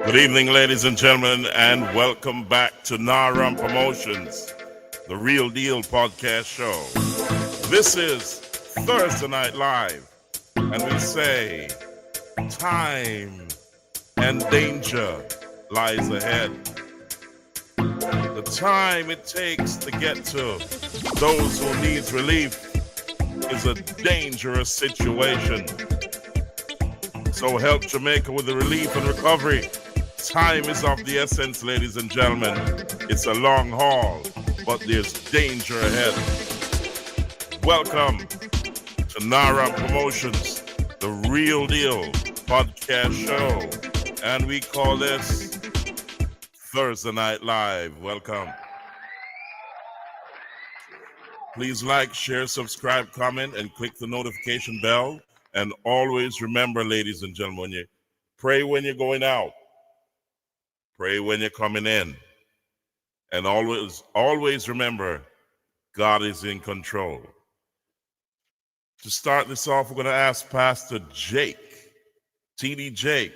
Good evening, ladies and gentlemen, and welcome back to Naram Promotions, the Real Deal podcast show. This is Thursday Night Live, and we say time and danger lies ahead. The time it takes to get to those who need relief is a dangerous situation. So help Jamaica with the relief and recovery. Time is of the essence, ladies and gentlemen. It's a long haul, but there's danger ahead. Welcome to Naram Promotions, the Real Deal podcast show. And we call this Thursday Night Live. Welcome. Please like, share, subscribe, comment, and click the notification bell. And always remember, ladies and gentlemen, pray when you're going out. Pray when you're coming in. And always remember, God is in control. To start this off, we're going to ask Pastor Jake, TD Jake.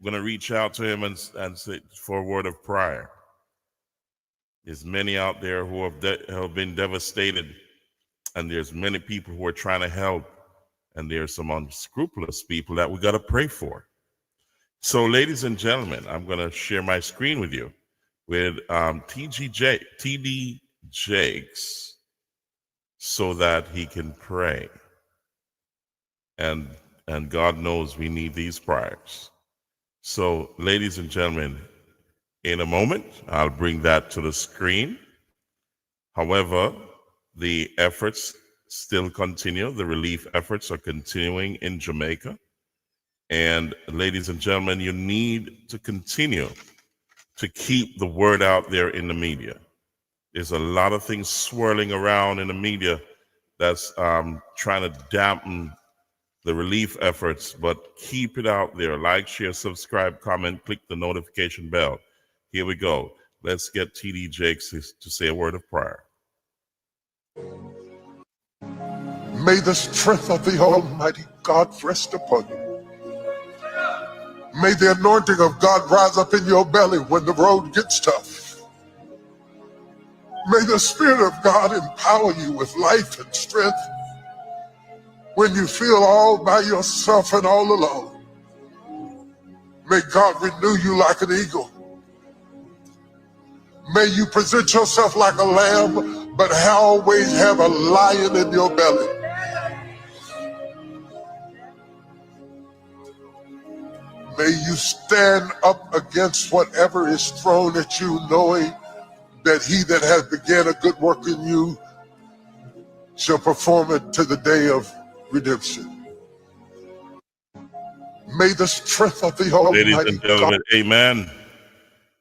We're going to reach out to him and say for a word of prayer. There's many out there who have been devastated, and there's many people who are trying to help, and there's some unscrupulous people that we got to pray for. So, ladies and gentlemen, I'm going to share my screen with you with TD Jakes so that he can pray. And God knows we need these prayers. So, ladies and gentlemen, in a moment, I'll bring that to the screen. However, the efforts still continue. The relief efforts are continuing in Jamaica. And ladies and gentlemen, you need to continue to keep the word out there in the media. There's a lot of things swirling around in the media that's trying to dampen the relief efforts, but keep it out there. Like, share, subscribe, comment, click the notification bell. Here we go. Let's get TD Jakes to say a word of prayer. May the strength of the Almighty God rest upon you. May the anointing of God rise up in your belly when the road gets tough. May the Spirit of God empower you with life and strength when you feel all by yourself and all alone. May God renew you like an eagle. May you present yourself like a lamb, but always have a lion in your belly. May you stand up against whatever is thrown at you, knowing that he that has begun a good work in you shall perform it to the day of redemption. May the strength of the Almighty Ladies and gentlemen, God. amen.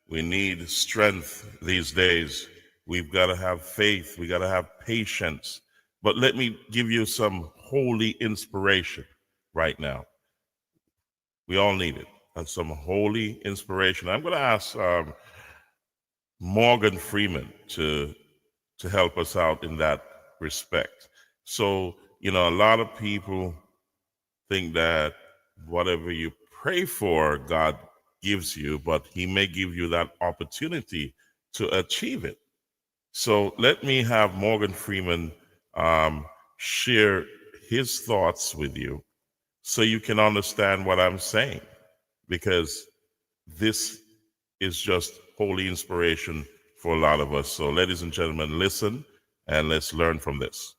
We need strength these days. We've got to have faith. We got to have patience. But let me give you some holy inspiration right now. We all need it. And some holy inspiration. I'm going to ask Morgan Freeman to help us out in that respect. So, a lot of people think that whatever you pray for, God gives you, but he may give you that opportunity to achieve it. So let me have Morgan Freeman share his thoughts with you so you can understand what I'm saying, because this is just holy inspiration for a lot of us. So ladies and gentlemen, listen and let's learn from this.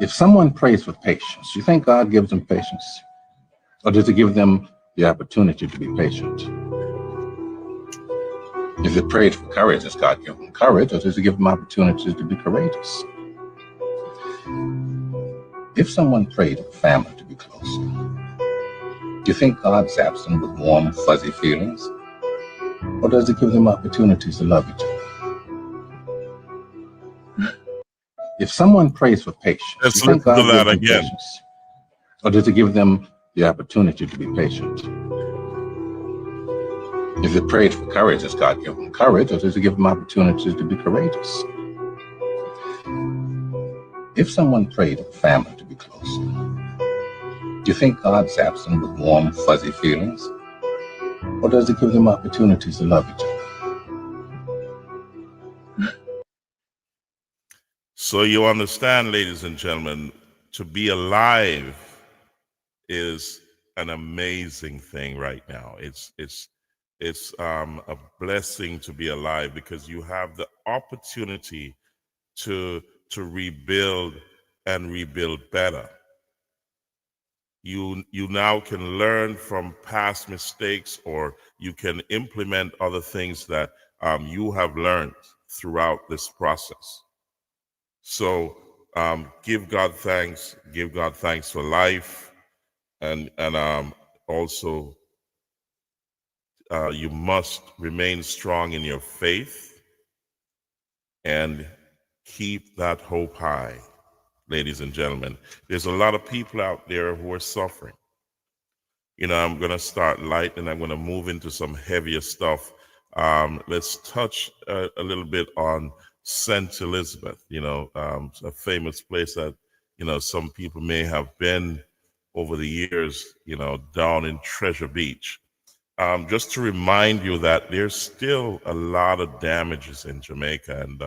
If someone prays with patience, do you think God gives them patience? Or does he give them the opportunity to be patient? If they prayed for courage, does God give them courage, or does he give them opportunities to be courageous? If someone prayed for family to be closer, do you think God zaps them with warm, fuzzy feelings? Or does he give them opportunities to love each other? If someone prays for patience, Let's do you think God listen to that gives them again. patience? Or does he give them the opportunity to be patient? If they prayed for courage, does God give them courage, or does he give them opportunities to be courageous? If someone prayed for family to be closer, do you think God zaps them with warm, fuzzy feelings? Or does it give them opportunities to love each other? So you understand, ladies and gentlemen, to be alive is an amazing thing right now. It's a blessing to be alive because you have the opportunity to rebuild and rebuild better. You now can learn from past mistakes, or you can implement other things that you have learned throughout this process. So give God thanks. Give God thanks for life, and also you must remain strong in your faith and keep that hope high, ladies and gentlemen. There's a lot of people out there who are suffering. You know, I'm going to start light and I'm going to move into some heavier stuff. Let's touch a little bit on St. Elizabeth, a famous place that, some people may have been over the years, down in Treasure Beach. Just to remind you that there's still a lot of damages in Jamaica, and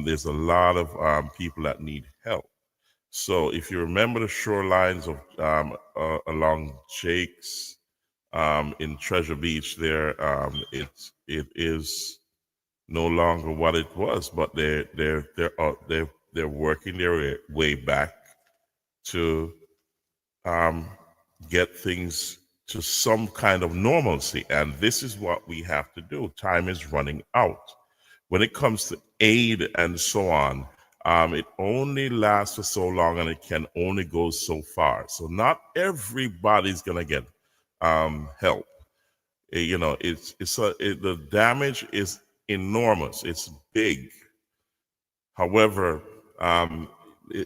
there's a lot of people that need help. So if you remember the shorelines of along Jake's in Treasure Beach, there it is no longer what it was, but they're working their way back to get things to some kind of normalcy, and this is what we have to do. Time is running out. When it comes to aid and so on, it only lasts for so long, and it can only go so far. So not everybody's gonna get help. The damage is enormous. It's big. However,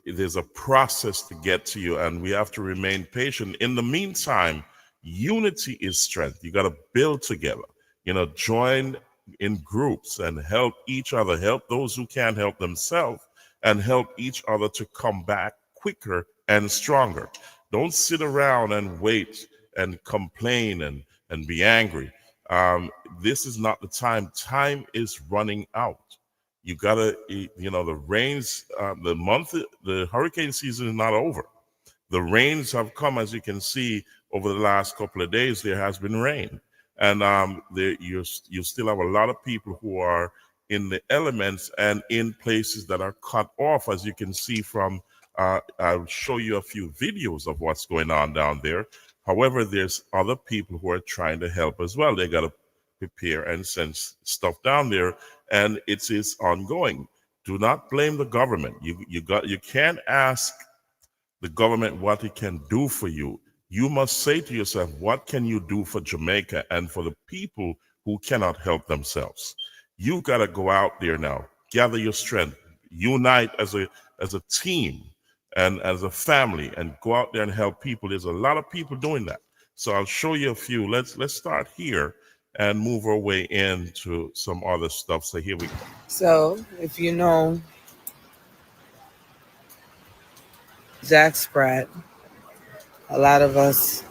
there's a process to get to you, and we have to remain patient. In the meantime, unity is strength. You got to build together. Join in groups and help each other, help those who can't help themselves, and help each other to come back quicker and stronger. Don't sit around and wait and complain and be angry. This is not the time. Time is running out. You gotta, the rains, the hurricane season is not over. The rains have come, as you can see, over the last couple of days. There has been rain, and you still have a lot of people who are in the elements and in places that are cut off, as you can see from. I'll show you a few videos of what's going on down there. However, there's other people who are trying to help as well. They got to prepare and send stuff down there, and it is ongoing. Do not blame the government. You can't ask the government what it can do for you. You must say to yourself, what can you do for Jamaica and for the people who cannot help themselves? You've got to go out there now, gather your strength, unite as a team and as a family, and go out there and help people. There's a lot of people doing that. So I'll show you a few. Let's start here and move our way into some other stuff. So here we go. So if you know Jack Sprat, a lot of us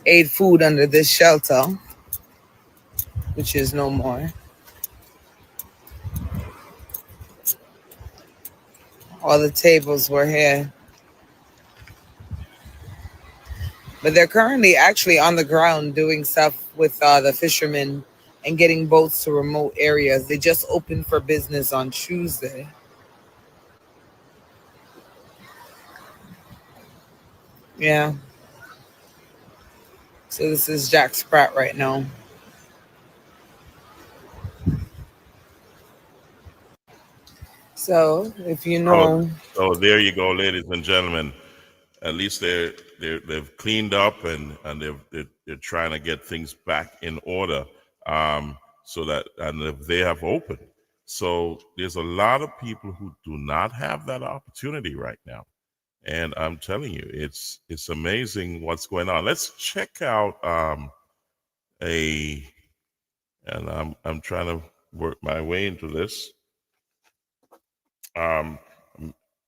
ate food under this shelter, which is no more. All the tables were here. But they're currently actually on the ground doing stuff with the fishermen and getting boats to remote areas. They just opened for business on Tuesday. Yeah. So this is Jack Sprat right now. So if you know, so there you go, ladies and gentlemen. At least they've cleaned up and they're trying to get things back in order, so that they have opened. So there's a lot of people who do not have that opportunity right now, and I'm telling you, it's amazing what's going on. Let's check out and I'm trying to work my way into this.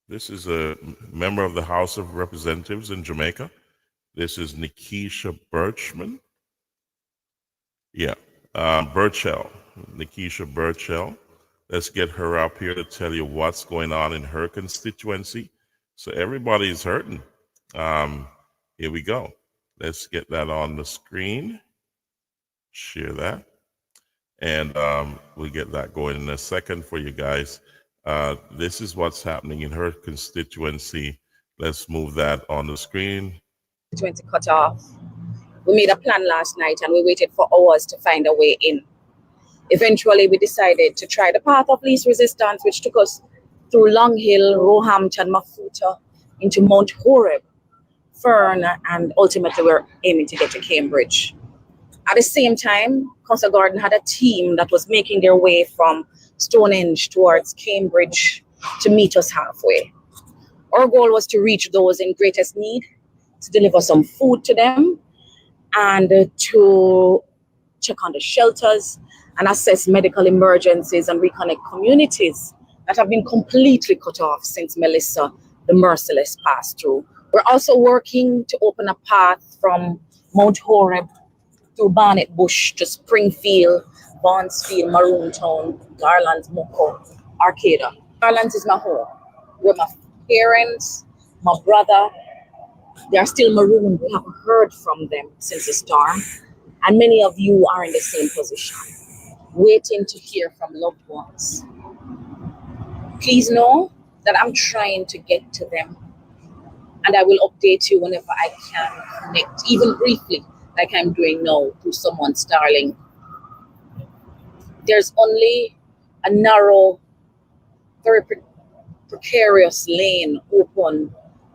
This is a member of the House of Representatives in Jamaica. This is Nikisha Birchman. Yeah. Burchell, Nikisha Burchell. Let's get her up here to tell you what's going on in her constituency. So everybody's hurting. Here we go. Let's get that on the screen. Share that. And we'll get that going in a second for you guys. This is what's happening in her constituency. Let's move that on the screen. 20 cut off. We made a plan last night and we waited for hours to find a way in. Eventually, we decided to try the path of least resistance, which took us through Long Hill, Roehampton, Mafuta, into Mount Horeb, Fern, and ultimately we're aiming to get to Cambridge. At the same time, Council Gordon had a team that was making their way from Stonehenge towards Cambridge to meet us halfway. Our goal was to reach those in greatest need, to deliver some food to them, and to check on the shelters and assess medical emergencies and reconnect communities that have been completely cut off since Melissa, the merciless, passed through. We're also working to open a path from Mount Horeb through Barnet Bush to Springfield, Barnesfield, Maroontown, Garlands, Moko, Arcata. Garlands is my home, where my parents, my brother, they are still marooned. We haven't heard from them since the storm. And many of you are in the same position, waiting to hear from loved ones. Please know that I'm trying to get to them. And I will update you whenever I can connect, even briefly, like I'm doing now, through someone's Starlink. There's only a narrow, very precarious lane open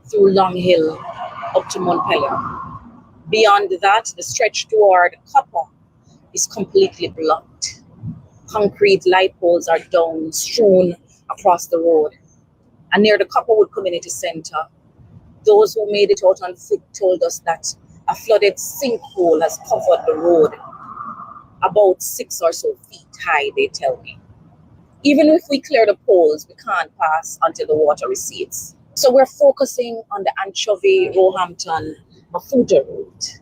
through Long Hill up to Montpelier. Beyond that, the stretch toward Copper is completely blocked. Concrete light poles are down, strewn across the road. And near the Copperwood Community Center, those who made it out on foot told us that a flooded sinkhole has covered the road, about 6 or so feet high, they tell me. Even if we clear the poles, we can't pass until the water recedes. So we're focusing on the Anchovy, Roehampton, Mafuta route.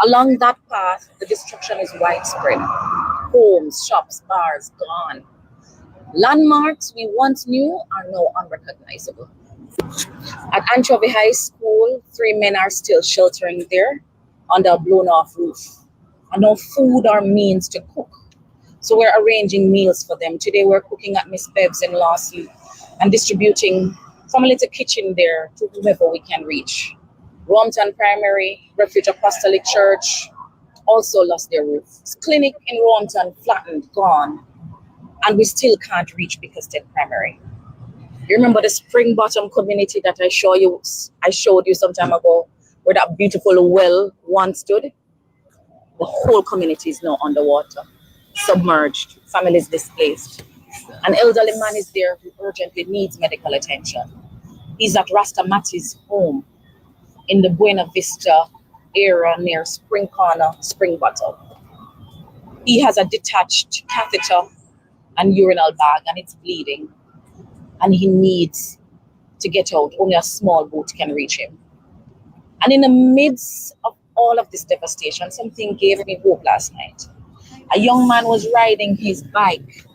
Along that path, the destruction is widespread. Homes, shops, bars, gone. Landmarks we once knew are now unrecognizable. At Anchovy High School, 3 men are still sheltering there under a blown-off roof. And no food or means to cook. So we're arranging meals for them. Today we're cooking at Miss Bebb's in Lawsley and distributing from a little kitchen there to whomever we can reach. Roehampton Primary, Refuge Apostolic Church also lost their roof. Clinic in Roehampton flattened, gone. And we still can't reach Bickerstead Primary. You remember the Spring Bottom community that I showed you some time ago, where that beautiful well once stood? The whole community is now underwater, submerged, families displaced. An elderly man is there who urgently needs medical attention. He's at Rasta Matty's home in the Buena Vista area near Spring Corner, Spring Bottom. He has a detached catheter and urinal bag and it's bleeding. And he needs to get out. Only a small boat can reach him. And in the midst of all of this devastation, something gave me hope last night. A young man was riding his bike,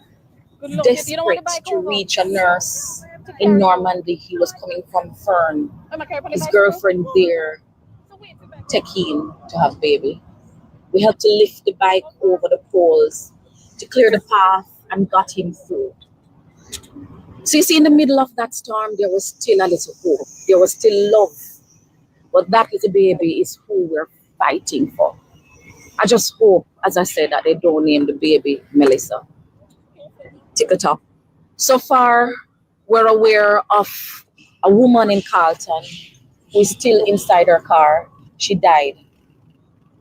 desperate to reach a nurse in Normandy. He was coming from Fern. His girlfriend there, keen to have baby. We helped to lift the bike over the poles, to clear the path, and got him food. So you see, in the middle of that storm, there was still a little hope. There was still love. But that little baby is who we're fighting for. I just hope, as I said, that they don't name the baby Melissa. Tick it up. So far, we're aware of a woman in Carlton who is still inside her car. She died.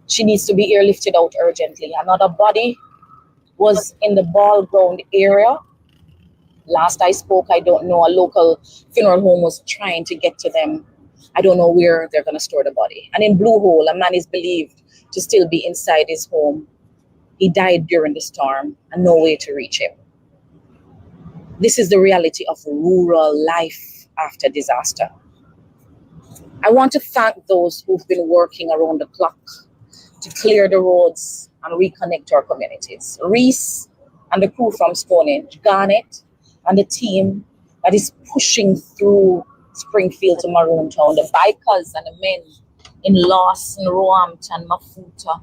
She needs to be airlifted out urgently. Another body was in the ball ground area. Last I spoke, I don't know, a local funeral home was trying to get to them. I don't know where they're going to store the body. And in Blue Hole, a man is believed to still be inside his home. He died during the storm and no way to reach him. This is the reality of rural life after disaster. I want to thank those who've been working around the clock to clear the roads and reconnect our communities. Reese and the crew from Stonehenge, Garnet and the team that is pushing through Springfield to Maroon Town, the bikers and the men in Lawson, Roehampton, Mafuta,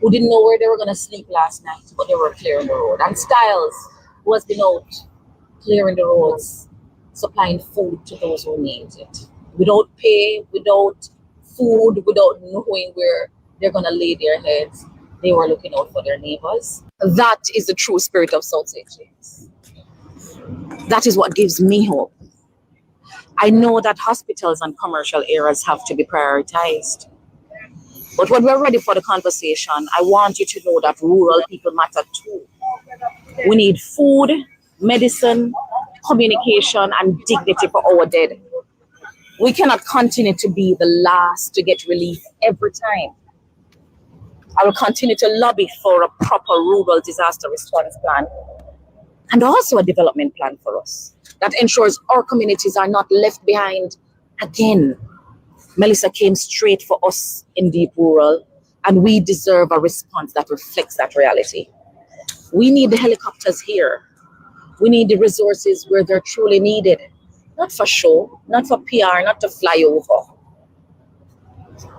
who didn't know where they were going to sleep last night, but they were clearing the road. And Styles, who has been out clearing the roads, supplying food to those who need it. Without pay, without food, without knowing where they're going to lay their heads, they were looking out for their neighbors. That is the true spirit of South St. James. That is what gives me hope. I know that hospitals and commercial areas have to be prioritized. But when we're ready for the conversation, I want you to know that rural people matter too. We need food, medicine, communication, and dignity for our dead. We cannot continue to be the last to get relief every time. I will continue to lobby for a proper rural disaster response plan and also a development plan for us that ensures our communities are not left behind again. Melissa came straight for us in deep rural, and we deserve a response that reflects that reality. We need the helicopters here. We need the resources where they're truly needed. Not for show, not for PR, not to fly over,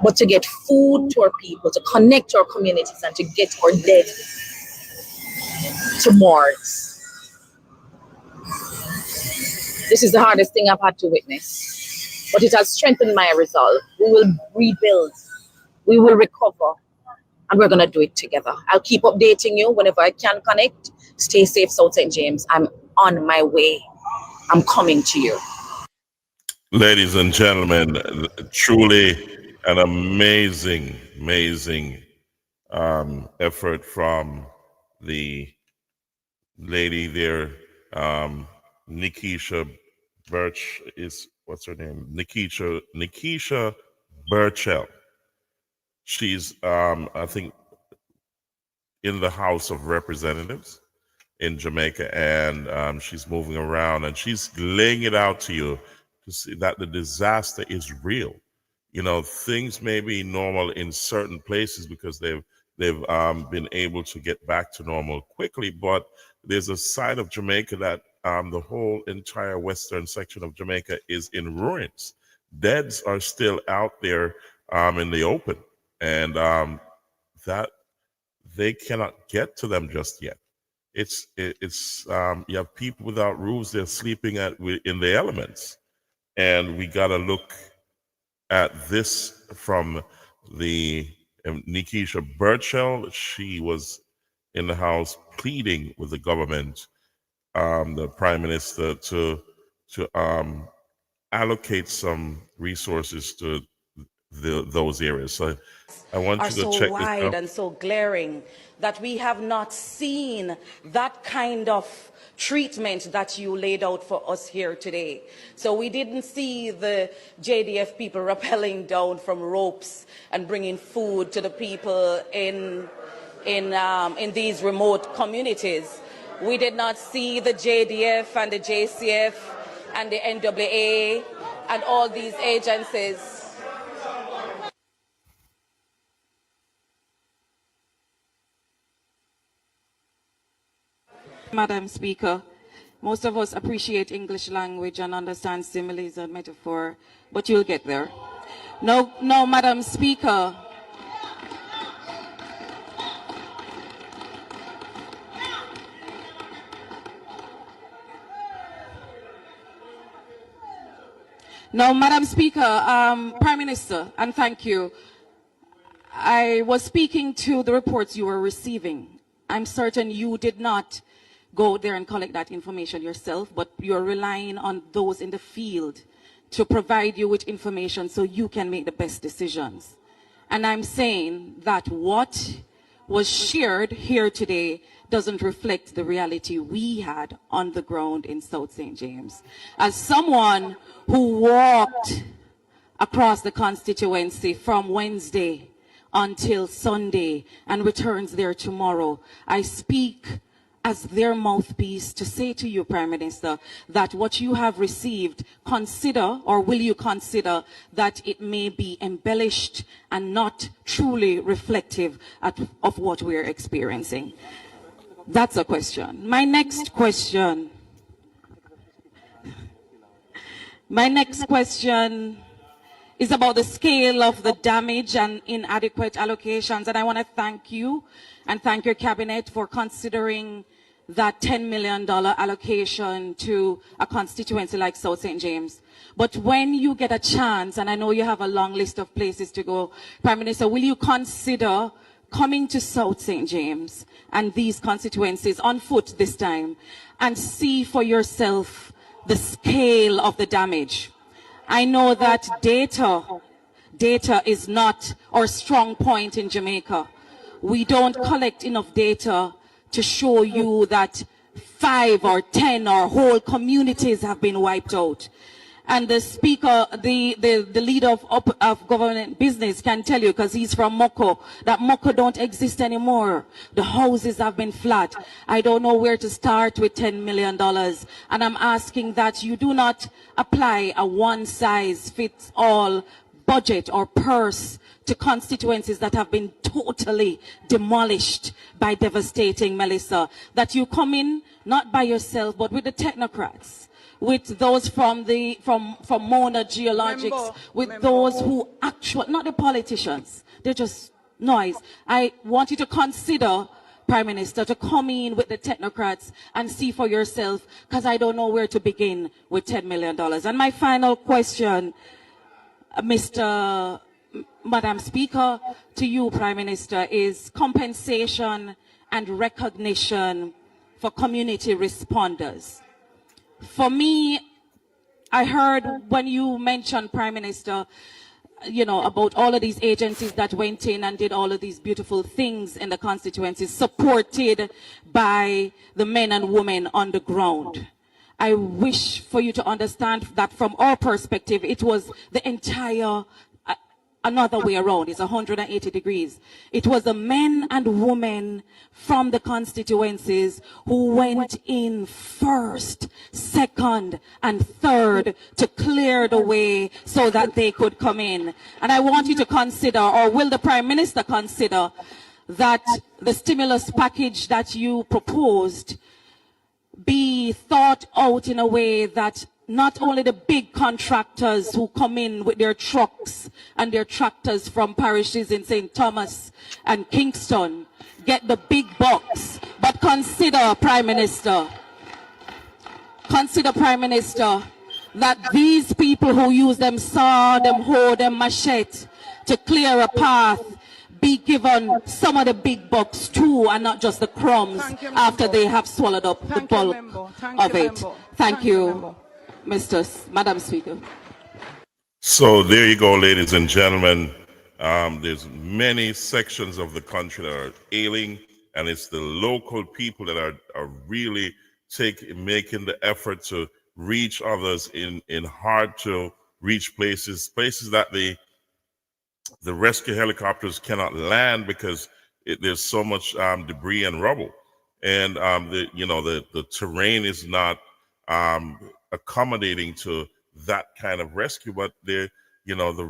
but to get food to our people, to connect to our communities, and to get our dead to morgues. This is the hardest thing I've had to witness, but it has strengthened my resolve. We will rebuild, we will recover, and we're going to do it together. I'll keep updating you whenever I can connect. Stay safe, South St. James. I'm on my way. I'm coming to you. Ladies and gentlemen, truly an amazing effort from the lady there, Nikisha Birch is, what's her name? Nikisha Burchell. She's, I think, in the House of Representatives in Jamaica, and she's moving around, and she's laying it out to you to see that the disaster is real. You know, things may be normal in certain places because they've been able to get back to normal quickly, but there's a side of Jamaica that the whole entire western section of Jamaica is in ruins. Deads are still out there in the open, and that they cannot get to them just yet. It's you have people without roofs; they're sleeping in the elements, and we got to look at this from the Nikisha Burchell. She was in the House pleading with the government, the Prime Minister, to allocate some resources to those areas. So I want you to so check wide this out. and so glaring that we have not seen that kind of treatment that you laid out for us here today. So we didn't see the JDF people rappelling down from ropes and bringing food to the people in these remote communities. We did not see the JDF and the JCF and the NWA and all these agencies. Madam Speaker, most of us appreciate English language and understand similes and metaphor, but you'll get there. No, Madam Speaker. No, Madam Speaker, Prime Minister, and thank you. I was speaking to the reports you were receiving. I'm certain you did not go there and collect that information yourself, but you're relying on those in the field to provide you with information so you can make the best decisions. And I'm saying that what was shared here today doesn't reflect the reality we had on the ground in South St. James. As someone who walked across the constituency from Wednesday until Sunday and returns there tomorrow, I speak as their mouthpiece to say to you, Prime Minister, that what you have received, consider, or will you consider that it may be embellished and not truly reflective of what we're experiencing? That's a question. My next question is about the scale of the damage and inadequate allocations. And I want to thank you and thank your cabinet for considering that $10 million allocation to a constituency like South St. James. But when you get a chance, and I know you have a long list of places to go, Prime Minister, will you consider coming to South St. James and these constituencies on foot this time and see for yourself the scale of the damage? I know that data is not our strong point in Jamaica. We don't collect enough data to show you that 5 or 10 or whole communities have been wiped out. And the speaker, the leader of government business can tell you, because he's from Moko, that Moko don't exist anymore. The houses have been flat. I don't know where to start with $10 million. And I'm asking that you do not apply a one-size-fits-all budget or purse to constituencies that have been totally demolished by devastating Melissa. That you come in, not by yourself, but with the technocrats, with those from Mona Geologics, with those who actually, not the politicians, they're just noise. I want you to consider, Prime Minister, to come in with the technocrats and see for yourself, because I don't know where to begin with $10 million. And my final question, Madam Speaker, to you, Prime Minister, is compensation and recognition for community responders. For me, I heard when you mentioned, Prime Minister, about all of these agencies that went in and did all of these beautiful things in the constituencies, supported by the men and women on the ground. I wish for you to understand that from our perspective, it was the entire another way around. It's 180 degrees. It was the men and women from the constituencies who went in first, second, and third to clear the way so that they could come in. And I want you to consider, or will the Prime Minister consider, that the stimulus package that you proposed be thought out in a way that not only the big contractors who come in with their trucks and their tractors from parishes in St. Thomas and Kingston get the big bucks, but consider, Prime Minister, that these people who use them saw, them hoe, them machete to clear a path be given some of the big bucks too, and not just the crumbs after they have swallowed up the bulk of it. Thank you, Madam Speaker. So there you go, ladies and gentlemen. There's many sections of the country that are ailing, and it's the local people that are really making the effort to reach others in hard to reach places that the rescue helicopters cannot land because there's so much debris and rubble, and the terrain is not accommodating to that kind of rescue. But the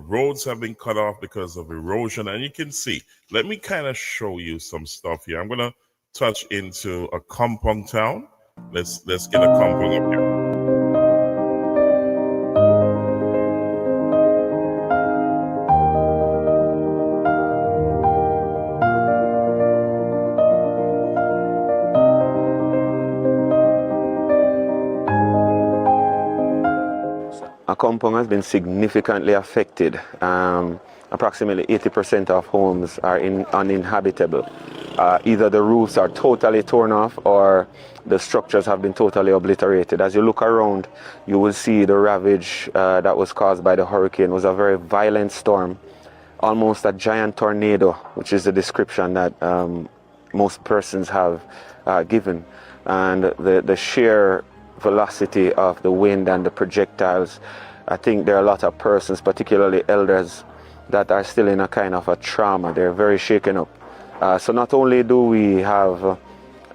roads have been cut off because of erosion, and you can see. Let me kind of show you some stuff here. I'm gonna touch into a compound town. Let's get a compound up here. Kampong has been significantly affected. Approximately 80% of homes are uninhabitable. Either the roofs are totally torn off or the structures have been totally obliterated. As you look around, you will see the ravage that was caused by the hurricane. It was a very violent storm, almost a giant tornado, which is the description that most persons have given. And the sheer velocity of the wind and the projectiles, I think there are a lot of persons, particularly elders, that are still in a kind of a trauma. They're very shaken up. So not only do we have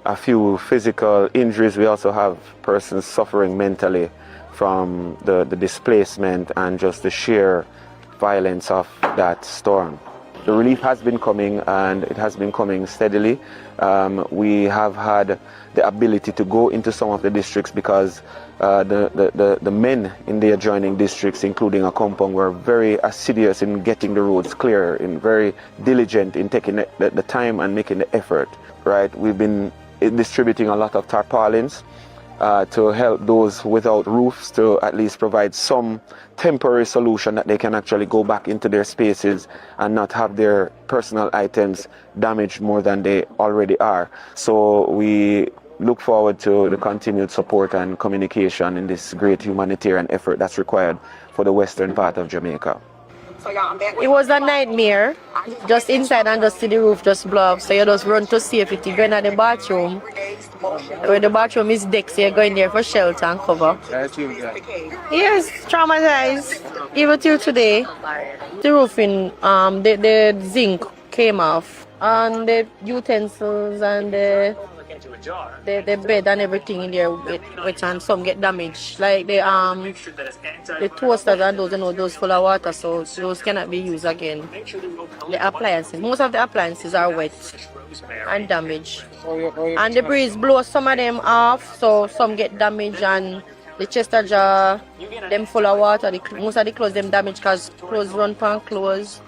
a few physical injuries. We also have persons suffering mentally from the displacement and just the sheer violence of that storm. The relief has been coming, and it has been coming steadily. We have had the ability to go into some of the districts because the men in the adjoining districts, including Akompong, were very assiduous in getting the roads clear, and very diligent in taking the time and making the effort. Right, we've been distributing a lot of tarpaulins to help those without roofs, to at least provide some temporary solution that they can actually go back into their spaces and not have their personal items damaged more than they already are. So we look forward to the continued support and communication in this great humanitarian effort that's required for the western part of Jamaica. It was a nightmare. Just inside and just see the roof just blow up. So you just run to safety, go in the bathroom. Where the bathroom is deck, so you go in there for shelter and cover. Yes, traumatized. Even till today, the roofing, the zinc came off. And the utensils and the bed and everything in there wet, and some get damaged. Like the toasters and those, those full of water, so those cannot be used again. The appliances, most of the appliances are wet and damaged. And the breeze blows some of them off, so some get damaged, and the Chester jar, them full of water. Most of the clothes them damaged because clothes run pan clothes.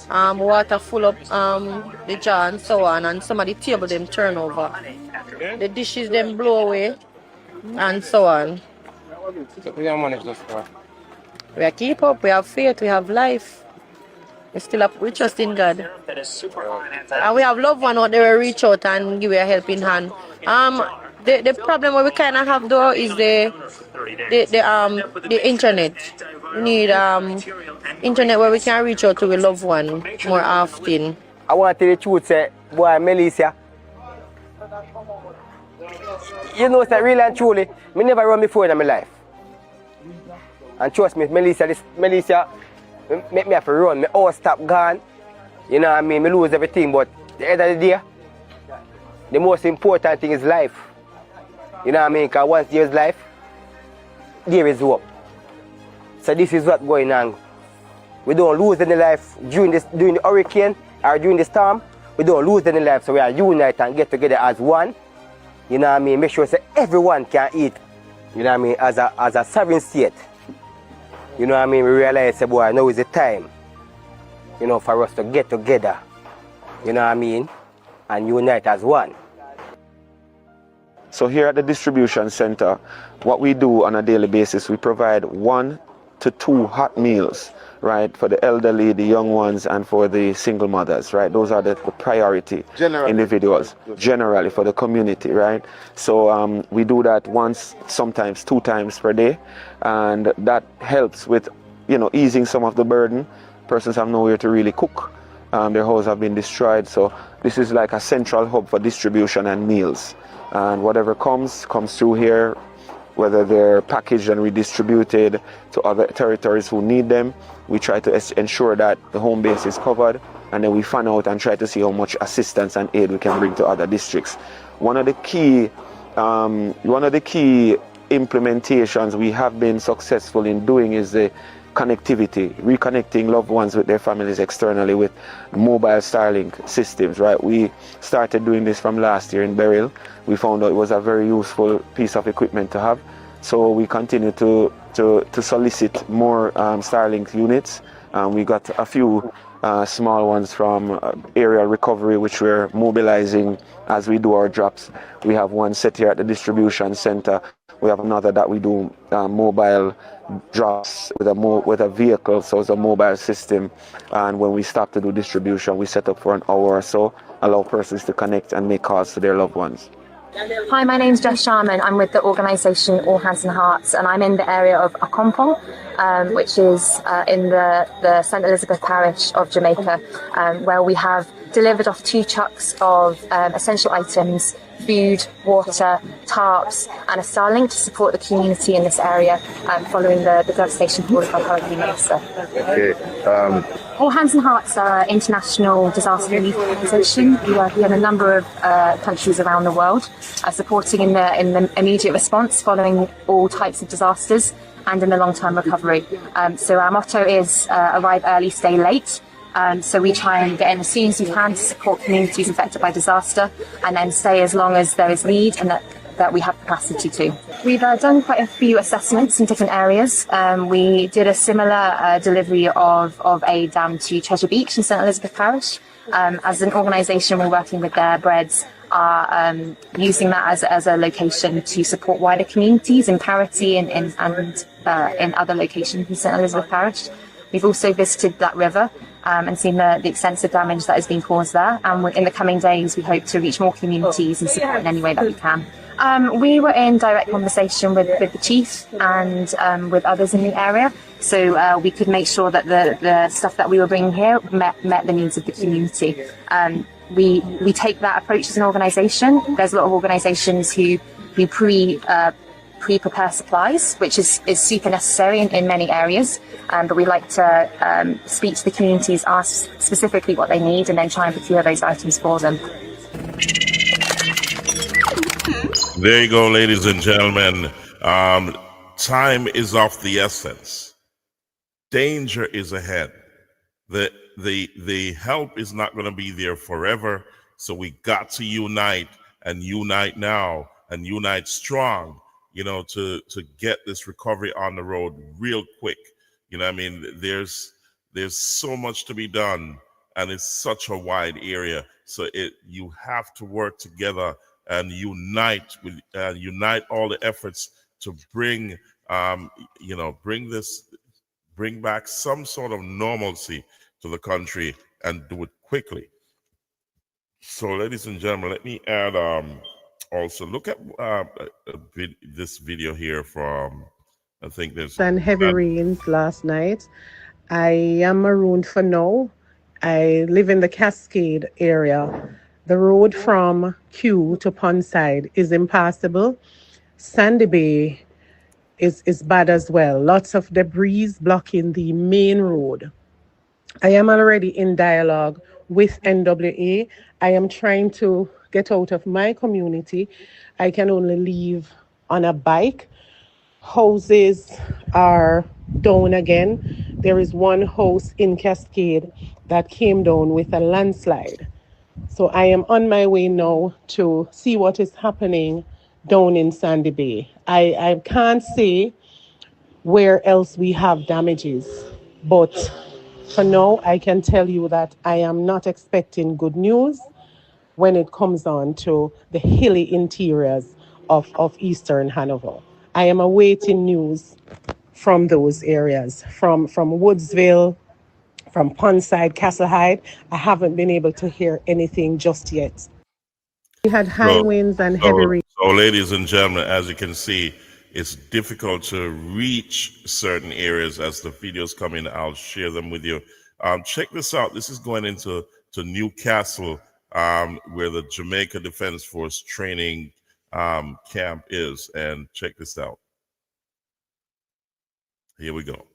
Water full up the jar and so on, and some of the table them turn over. The dishes them blow away and so on. We keep up, we have faith, we have life. We trust in God. And we have loved one out there who reach out and give you a helping hand. The problem what we kind of have though is the internet. We need internet where we can reach out to a loved one more often. I want to tell the truth, say, boy, Melissa, you know, say, really and truly, me never run before in my life. And trust me, Melissa make me have to run. My all stop gone. You know what I mean? Me lose everything, but at the end of the day, the most important thing is life. You know what I mean? Because once there is life, there is hope. So this is what's going on. We don't lose any life during the hurricane or during the storm. We don't lose any life, so we are unite and get together as one. You know what I mean? Make sure that everyone can eat. You know what I mean? As a sovereign state. You know what I mean? We realize, say, boy, now is the time, you know, for us to get together. You know what I mean? And unite as one. So here at the distribution center, what we do on a daily basis, we provide 1 to 2 hot meals, right, for the elderly, the young ones, and for the single mothers, right? Those are the priority individuals, generally for the community, right? So we do that once, sometimes 2 times per day, and that helps with, you know, easing some of the burden. Persons have nowhere to really cook. Their houses have been destroyed, so this is like a central hub for distribution and meals. And whatever comes through here, whether they're packaged and redistributed to other territories who need them. We try to ensure that the home base is covered, and then we fan out and try to see how much assistance and aid we can bring to other districts. One of the key implementations we have been successful in doing is the connectivity, reconnecting loved ones with their families externally with mobile Starlink systems, right? We started doing this from last year in Beryl. We found out it was a very useful piece of equipment to have. So we continue to solicit more Starlink units. We got a few small ones from aerial recovery, which we're mobilizing as we do our drops. We have one set here at the distribution center. We have another that we do mobile drops with a vehicle, so it's a mobile system. And when we stop to do distribution, we set up for an hour or so, allow persons to connect and make calls to their loved ones. Hi, my name's Jess Sharman. I'm with the organisation All Hands and Hearts, and I'm in the area of Akompong, which is in the St Elizabeth parish of Jamaica, where we have delivered off 2 trucks of essential items, food, water, tarps, and a Starlink to support the community in this area following the devastation caused by Hurricane Melissa. Okay. All Hands and Hearts are an international disaster relief organisation. We work in a number of countries around the world, supporting in the immediate response following all types of disasters and in the long-term recovery. So our motto is arrive early, stay late. So we try and get in as soon as we can to support communities affected by disaster, and then stay as long as there is need and that we have capacity to. We've done quite a few assessments in different areas. We did a similar delivery of aid down to Treasure Beach in St Elizabeth Parish. As an organisation, we're working with their breads, are using that as a location to support wider communities in Parity and in other locations in St Elizabeth Parish. We've also visited that river and seen the extensive damage that has been caused there. And in the coming days, we hope to reach more communities and support in any way that we can. We were in direct conversation with the chief and with others in the area, so we could make sure that the stuff that we were bringing here met the needs of the community. We take that approach as an organisation. There's a lot of organisations who pre-prepare supplies, which is super necessary in many areas, but we like to speak to the communities, ask specifically what they need, and then try and procure those items for them. There you go, ladies and gentlemen. Time is of the essence. Danger is ahead. The help is not going to be there forever, so we got to unite and unite now and unite strong, to get this recovery on the road real quick. I mean, there's so much to be done, and it's such a wide area, so you have to work together and unite all the efforts to bring back some sort of normalcy to the country, and do it quickly. So, ladies and gentlemen, let me add also look at this video here from, I think there's and heavy rains last night. I am marooned for now. I live in the Cascade area. The road from Kew to Pondside is impassable. Sandy Bay is bad as well. Lots of debris blocking the main road. I am already in dialogue with NWA. I am trying to get out of my community. I can only leave on a bike. Houses are down again. There is one house in Cascade that came down with a landslide. So I am on my way now to see what is happening down in Sandy Bay. I can't say where else we have damages, but for now I can tell you that I am not expecting good news when it comes on to the hilly interiors of Eastern Hanover. I am awaiting news from those areas, from Woodsville, from Pondside, Castlehyde. I haven't been able to hear anything just yet. We had high winds and heavy rain. So, ladies and gentlemen, as you can see, it's difficult to reach certain areas. As the videos come in, I'll share them with you. Check this out. This is going into Newcastle, where the Jamaica Defense Force training camp is. And check this out. Here we go.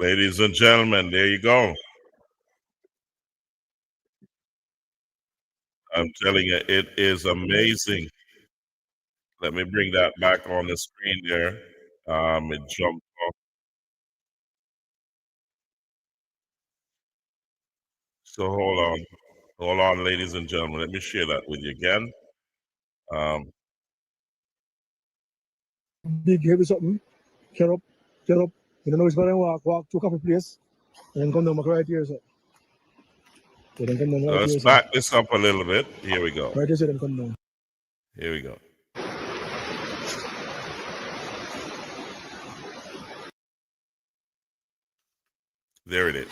Ladies and gentlemen, there you go. I'm telling you, it is amazing. Let me bring that back on the screen there. It jumped off. So hold on, ladies and gentlemen. Let me share that with you again. Big heavy something. Get up. You don't know which way walk to a coffee place, and then come down right here, so. You then come down right Let's here, so. back this up a little bit. Here we go. Right here, so then come down. Here we go. There it is.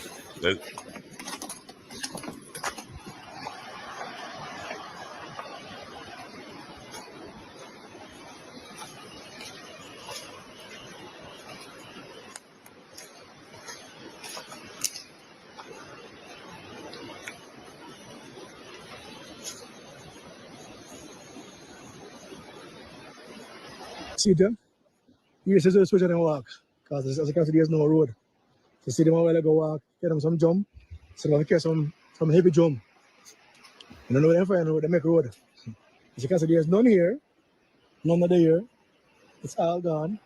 See them? You see the switch and walk. Because as you can see, there's no road. So see them a while ago walk, get them some jump. So they get some heavy jump. You don't know where they find road, they make road. As you can see, there's none here. None of the here. It's all gone.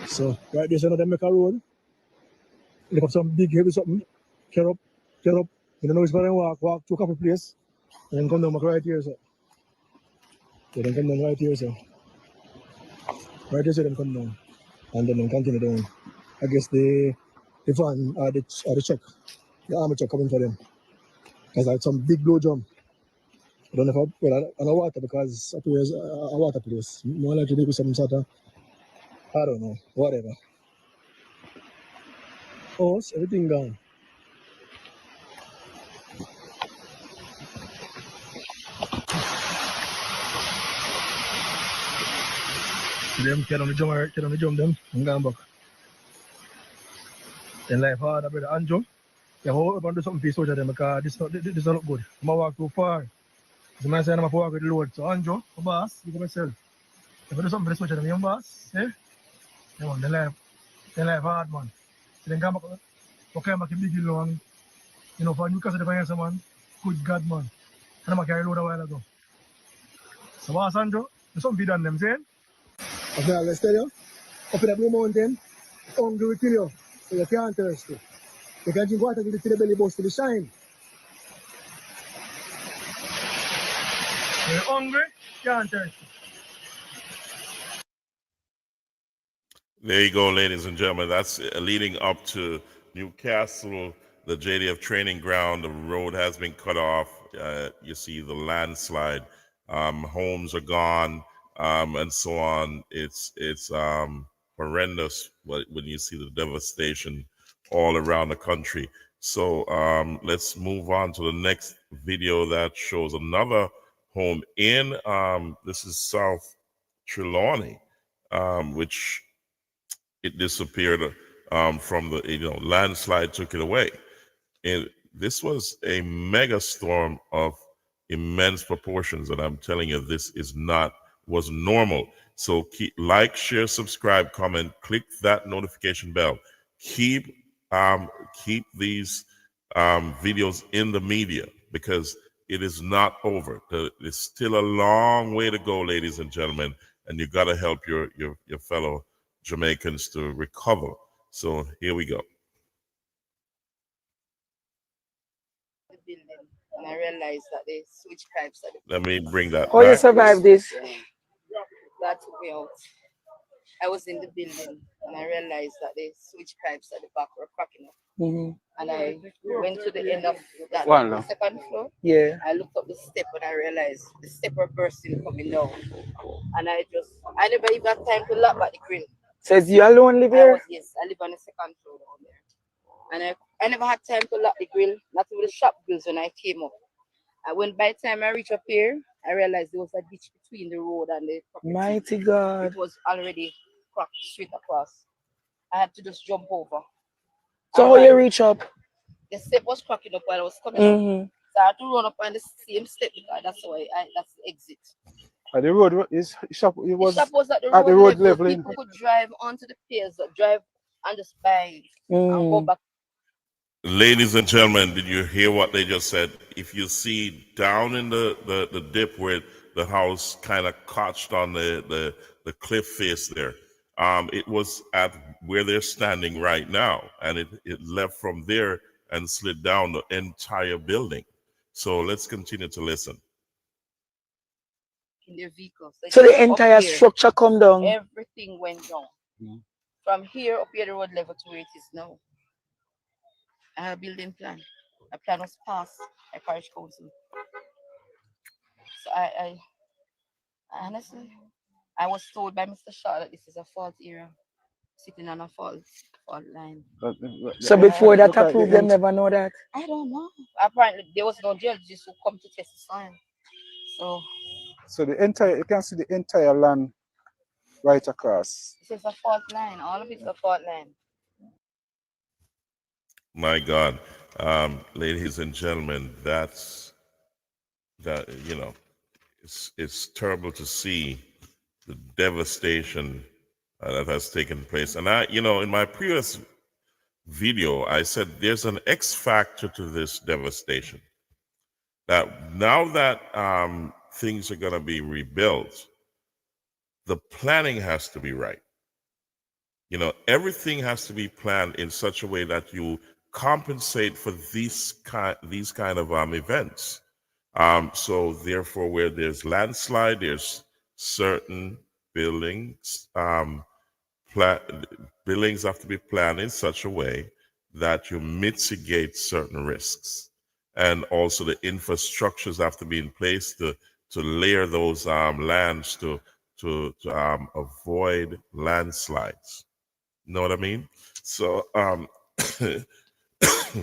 So right there, so now they make a road. Look up some big heavy something. Get up. You don't know which way they walk to a coffee place. And then come down right here, so. So then come down right here, so. Right here, so then come down. And then continue down. I guess the van or the truck, the army truck coming for them. Because I had some big blow drum. I don't know if I know water because it was a water place. More likely maybe some sort of, I don't know, whatever. House, everything gone. Them get on the drum them, and gone back. Then life hard, brother Andrew. Yeah, hope I do something for soldier them because this don't look good. I'm gonna walk too far. So I say I'm gonna walk with the load. So Andrew, my boss, you go myself. If I do something for the soldier them, your boss, eh? Yeah, man, the life hard, man. So then come back, okay, I'm big long. You know, for Newcastle, the fire, man. Good God, man. And I'm carry load a while ago. So boss Andrew, there's something be done them saying. Okay, let's tell you. Up in the Blue Mountain, hungry will kill you. So you can't thirst it. You can drink water till the belly bust to the shine. You're hungry, can't thirst it. There you go, ladies and gentlemen. That's leading up to Newcastle, the JDF training ground. The road has been cut off. You see the landslide. Homes are gone, and so on. It's horrendous when you see the devastation all around the country. So let's move on to the next video that shows another home in this is South Trelawney, which it disappeared from the landslide took it away. And this was a mega storm of immense proportions, and I'm telling you, this was normal. So like, share, subscribe, comment, click that notification bell. Keep these videos in the media because it is not over. There's still a long way to go, ladies and gentlemen, and you got to help your fellow Jamaicans to recover. So here we go. And I realized that they switch pipes. Let me bring that How you back. survive this? That took me out. I was in the building and I realized that the switch pipes at the back were cracking up. And I went to the end of that second floor. Yeah. I looked up the step and I realized the step were bursting coming down. And I never even had time to lock back the grill. Says you alone live here? Yes, I live on the second floor down there. And I never had time to lock the grill, not even the shop grills when I came up. And when by the time I reached up here, I realized there was a ditch between the road and the property. Mighty God. It was already cracked straight across. I had to just jump over. So how you reach up? The step was cracking up while I was coming up. So I had to run up on the same step because that's the exit. The road is the shop was at the road level. People could drive onto the piers, drive and just buy and go back. Ladies and gentlemen, did you hear what they just said? If you see down in the dip where the house kind of caught on the cliff face there, it was at where they're standing right now, and it left from there and slid down the entire building. So let's continue to listen. in their vehicles. So the just up entire here, structure come down. everything went down. From here up here, the road level to where it is now. I had a building plan. A plan was passed by parish council. So I honestly, I was told by Mr. Shaw that this is a fault area, sitting on a fault line. So before that approved, them never know that. I don't know. Apparently, there was no judges who come to test the sign. So the entire, you can see the entire land right across. This is a fault line. All of it's a fault line. My God, ladies and gentlemen, it's terrible to see the devastation that has taken place. And in my previous video, I said there's an X factor to this devastation. That now that things are going to be rebuilt, the planning has to be right. Everything has to be planned in such a way that you compensate for these kind of events. So therefore, where there's landslide, there's certain buildings. Buildings have to be planned in such a way that you mitigate certain risks, and also the infrastructures have to be in place to layer those lands to avoid landslides. Know what I mean? So,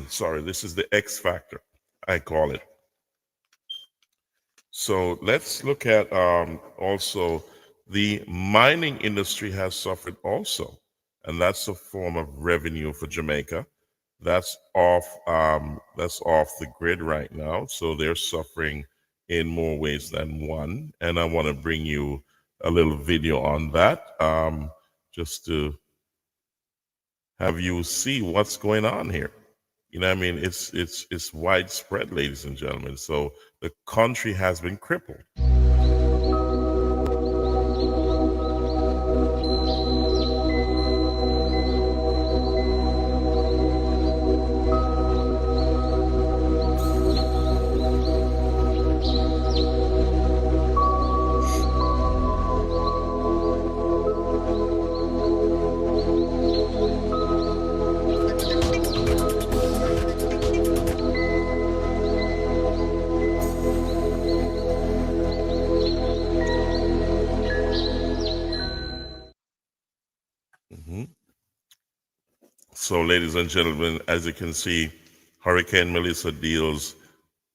sorry, this is the X factor, I call it. So let's look at also the mining industry has suffered also, and that's a form of revenue for Jamaica. That's off the grid right now. So they're suffering in more ways than one. And I want to bring you a little video on that, just to have you see what's going on here. It's widespread, ladies and gentlemen. So the country has been crippled. So, ladies and gentlemen, as you can see, Hurricane Melissa deals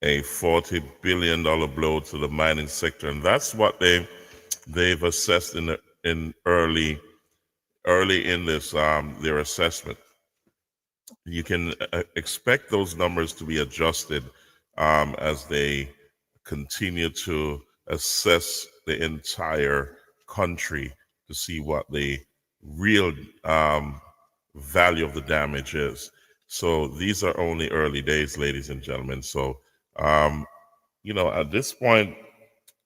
a $40 billion blow to the mining sector, and that's what they've assessed in early in this their assessment. You can expect those numbers to be adjusted as they continue to assess the entire country to see what the real value of the damage is. So these are only early days, ladies and gentlemen. So, at this point,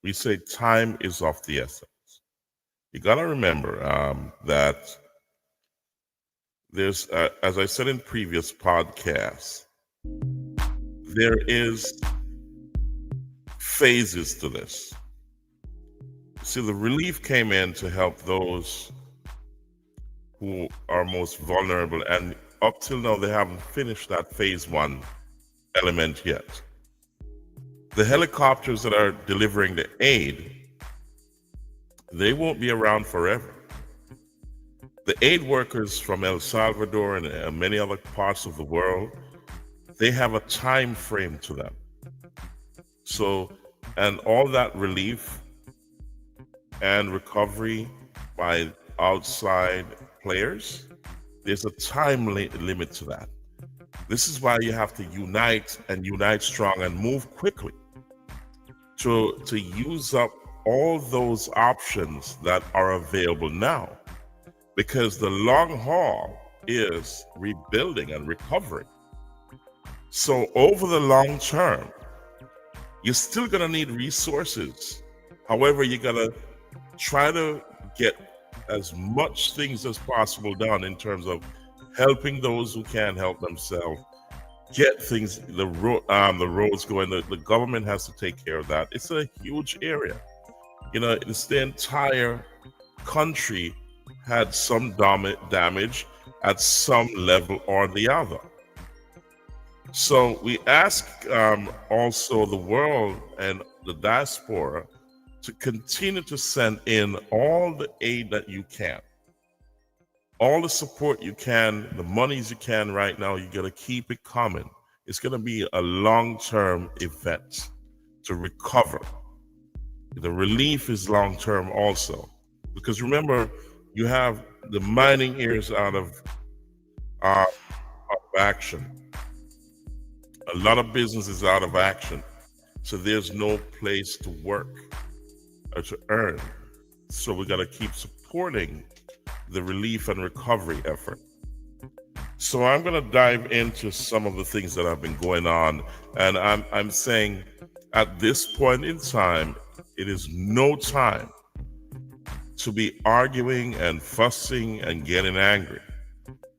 we say time is of the essence. You got to remember that there's, as I said in previous podcasts, there is phases to this. See, the relief came in to help those who are most vulnerable, and up till now they haven't finished that phase one element yet. The helicopters that are delivering the aid, they won't be around forever. The aid workers from El Salvador and many other parts of the world, they have a time frame to them. So, and all that relief and recovery by outside players, there's a time limit to that. This is why you have to unite strong and move quickly to use up all those options that are available now, because the long haul is rebuilding and recovering. So over the long term, you're still gonna need resources. However, you gotta try to get as much things as possible done in terms of helping those who can't help themselves, get things, the roads going. The government has to take care of that. It's a huge area. You know, it's the entire country had some damage at some level or the other. So we ask also the world and the diaspora to continue to send in all the aid that you can, all the support you can, the monies you can right now. You got to keep it coming. It's going to be a long-term event to recover. The relief is long-term also, because remember, you have the mining areas out of action. A lot of businesses out of action. So there's no place to work or to earn. So we got to keep supporting the relief and recovery effort. So I'm going to dive into some of the things that have been going on. And I'm saying at this point in time, it is no time to be arguing and fussing and getting angry.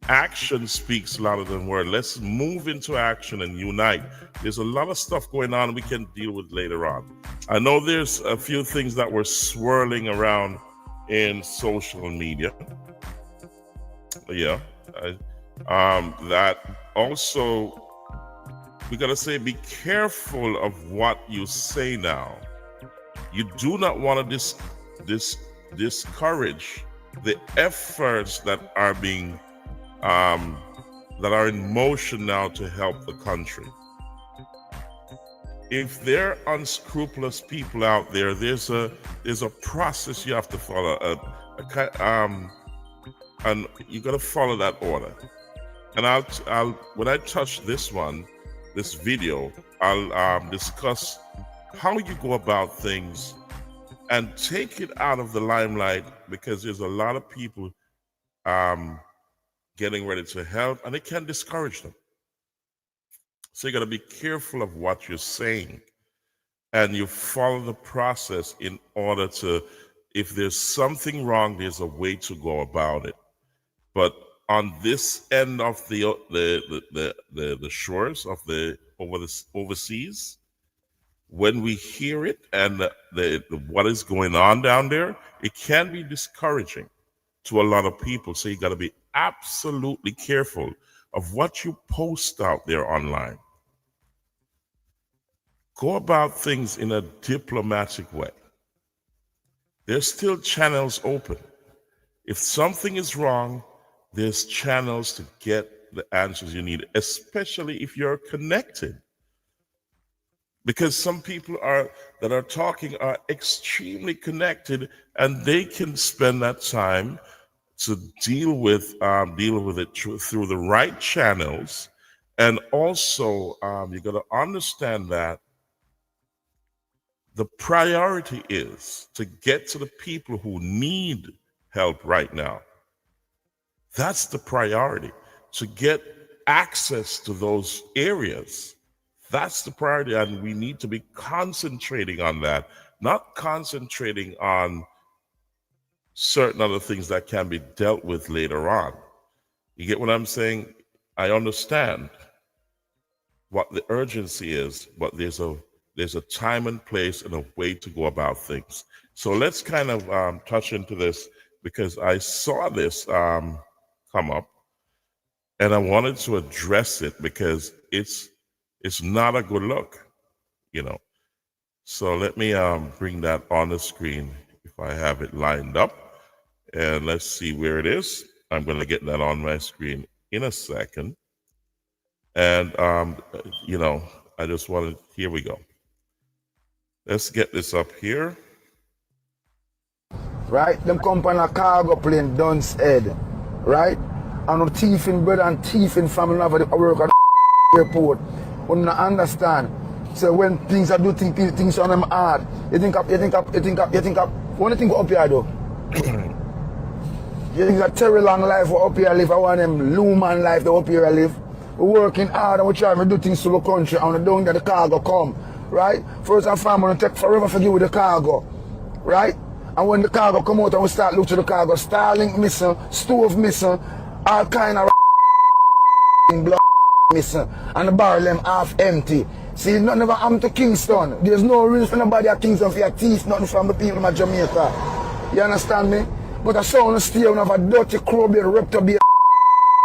Action speaks louder than words. Let's move into action and unite. There's a lot of stuff going on we can deal with later on. I know there's a few things that were swirling around in social media. Yeah. That also, we got to say, be careful of what you say now. You do not want to discourage the efforts that are being that are in motion now to help the country. If there are unscrupulous people out there, there's a process you have to follow, and you got to follow that order. And I'll when I touch this video, I'll discuss how you go about things and take it out of the limelight, because there's a lot of people getting ready to help, and it can discourage them. So you got to be careful of what you're saying, and you follow the process in order to, if there's something wrong, there's a way to go about it. But on this end of the shores of the overseas, when we hear it and what is going on down there, it can be discouraging to a lot of people. So you got to be absolutely careful of what you post out there online. Go about things in a diplomatic way. There's still channels open. If something is wrong, there's channels to get the answers you need, especially if you're connected. Because some people that are talking are extremely connected, and they can spend that time to deal with it through the right channels. And also, you got to understand that the priority is to get to the people who need help right now. That's the priority, to get access to those areas. That's the priority, and we need to be concentrating on that, not concentrating on certain other things that can be dealt with later on. You get what I'm saying? I understand what the urgency is, but there's a time and place and a way to go about things. So let's kind of touch into this, because I saw this come up, and I wanted to address it because it's not a good look, you know. So let me bring that on the screen if I have it lined up, and let's see where it is. I'm going to get that on my screen in a second. And, you know, I just wanted, here we go. Let's get this up here. Right? Them come on a cargo plane, Dunce Head. Right? And I'm thieving brother and thieving family over the work at the airport. We don't understand. So when things are do things on them hard, you think up. When you think up here though? You think a terry long life we up here live, I want them Luman life they up here live. We're working hard and we're trying to do things to the country, and we're doing that the cargo come. Right? First and foremost, take forever for give with the cargo. Right? And when the cargo come out and we start looking to the cargo, Starlink missing, stove missing, all kind of blood missing, and the barrel them half empty. See, nothing never happened to Kingston. There's no reason for nobody at Kingston for your teeth, nothing from the people of Jamaica. You understand me? But I saw on the stay one of a dirty crowbeard reptile.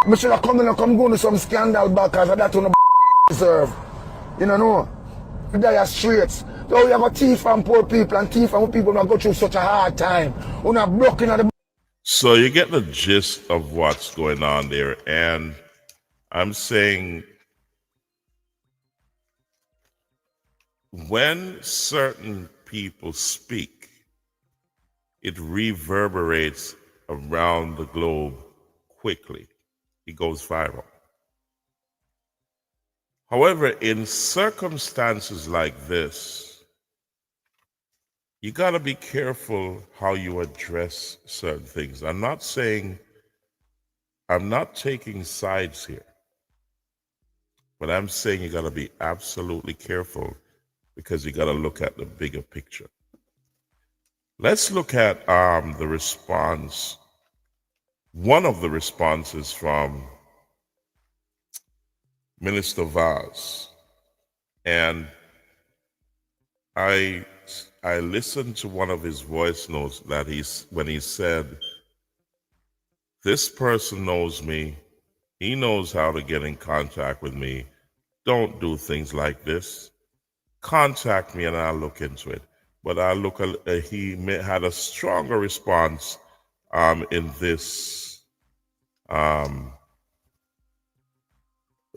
I should have come in and come go to some scandal back because that's what deserve. You know? You die straight. So we have a thief from poor people and thief from people who go through such a hard time. Who not broken at the. So you get the gist of what's going on there. And I'm saying when certain people speak, it reverberates around the globe quickly. It goes viral. However, in circumstances like this, you got to be careful how you address certain things. I'm not taking sides here, but I'm saying you got to be absolutely careful because you got to look at the bigger picture. Let's look at the response. One of the responses from Minister Vaz, and I listened to one of his voice notes that when he said, "This person knows me, he knows how to get in contact with me. Don't do things like this. Contact me and I'll look into it." But he had a stronger response in this.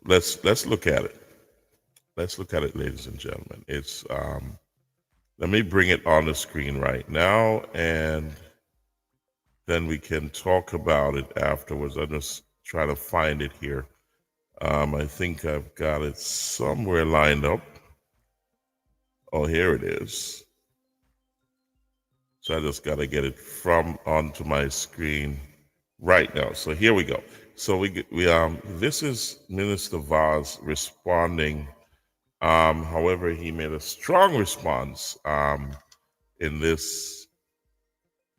Let's look at it. Let's look at it, ladies and gentlemen. It's let me bring it on the screen right now, and then we can talk about it afterwards. I'll just try to find it here. I think I've got it somewhere lined up. Oh, here it is. So I just got to get it from onto my screen right now. So here we go. So this is Minister Vaz responding. However, he made a strong response in this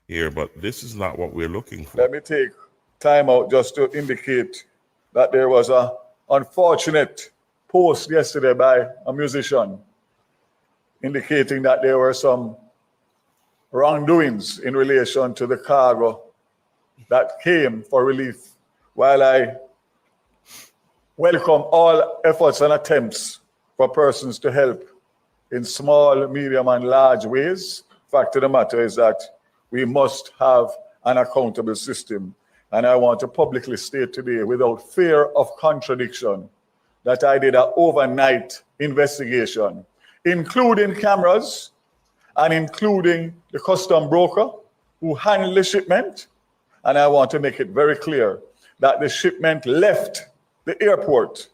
here, but this is not what we're looking for. Let me take time out just to indicate that there was an unfortunate post yesterday by a musician indicating that there were some wrongdoings in relation to the cargo that came for relief. While I welcome all efforts and attempts for persons to help in small, medium, and large ways, fact of the matter is that we must have an accountable system. And I want to publicly state today, without fear of contradiction, that I did an overnight investigation, including cameras and including the custom broker who handled the shipment. And I want to make it very clear that the shipment left the airport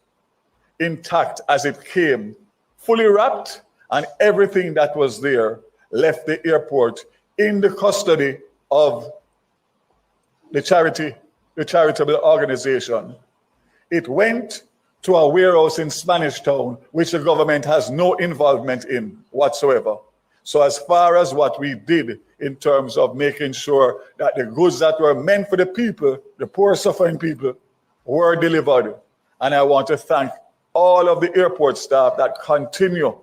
intact as it came, fully wrapped, and everything that was there left the airport in the custody of the charitable organization. It went to a warehouse in Spanish Town, which the government has no involvement in whatsoever. So as far as what we did in terms of making sure that the goods that were meant for the people, the poor suffering people, were delivered. And I want to thank all of the airport staff that continue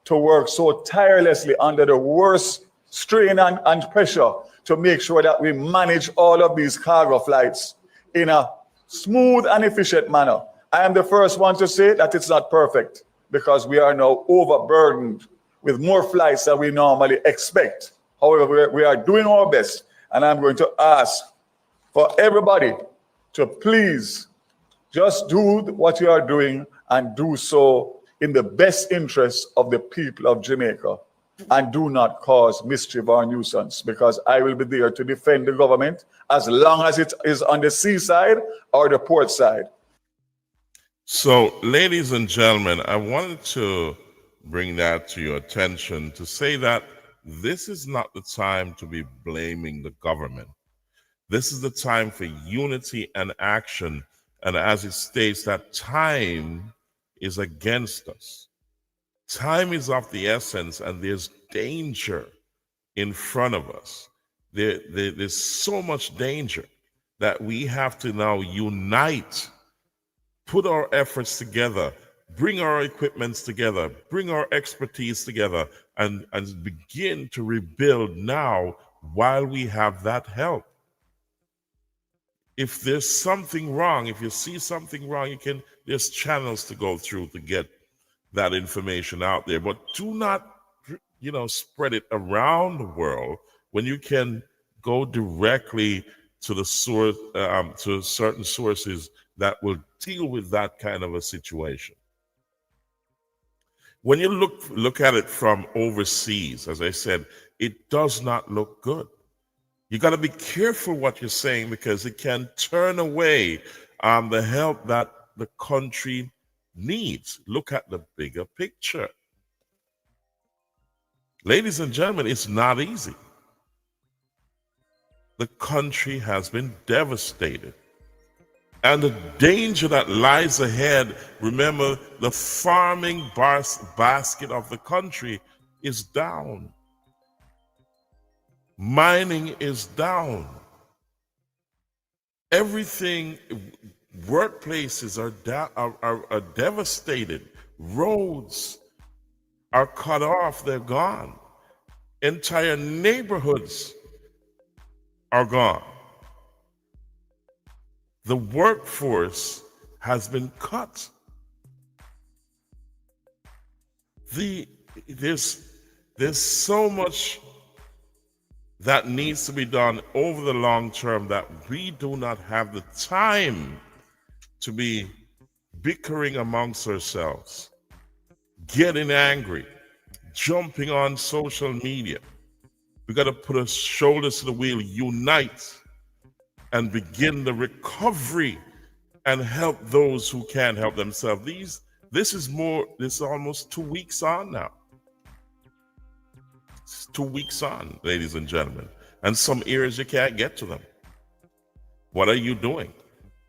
to work so tirelessly under the worst strain and pressure to make sure that we manage all of these cargo flights in a smooth and efficient manner. I am the first one to say that it's not perfect because we are now overburdened with more flights than we normally expect. However, we are doing our best, and I'm going to ask for everybody to please just do what you are doing and do so in the best interest of the people of Jamaica, and do not cause mischief or nuisance, because I will be there to defend the government as long as it is on the seaside or the port side. So, ladies and gentlemen, I wanted to bring that to your attention to say that this is not the time to be blaming the government. This is the time for unity and action. And as it states, that time is against us. Time is of the essence, and there's danger in front of us. There's so much danger that we have to now unite, put our efforts together, bring our equipments together, bring our expertise together, and begin to rebuild now while we have that help. If there's something wrong, if you see something wrong, there's channels to go through to get that information out there. But do not, spread it around the world when you can go directly to the source, to certain sources that will deal with that kind of a situation. When you look at it from overseas, as I said, it does not look good. You got to be careful what you're saying, because it can turn away the help that the country needs. Look at the bigger picture. Ladies and gentlemen, it's not easy. The country has been devastated. And the danger that lies ahead, remember, the farming basket of the country is down. Mining is down. Everything, workplaces are devastated. Roads are cut off, they're gone. Entire neighborhoods are gone. The workforce has been cut. There's so much that needs to be done over the long term that we do not have the time to be bickering amongst ourselves, getting angry, jumping on social media. We got to put our shoulders to the wheel, unite, and begin the recovery and help those who can't help themselves. This is almost 2 weeks on now. It's 2 weeks on, ladies and gentlemen. And some areas you can't get to them. What are you doing?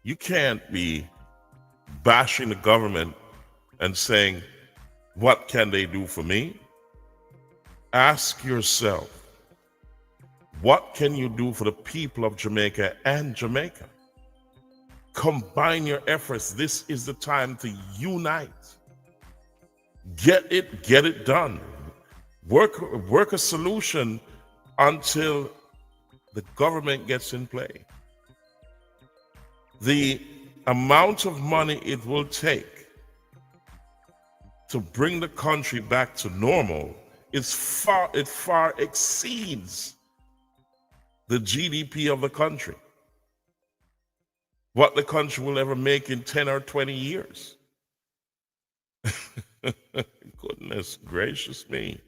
You can't be bashing the government and saying, what can they do for me? Ask yourself, what can you do for the people of Jamaica and Jamaica? Combine your efforts. This is the time to unite. Get it done. Work a solution until the government gets in play. The amount of money it will take to bring the country back to normal it far exceeds the GDP of the country. What the country will ever make in 10 or 20 years. Goodness gracious me.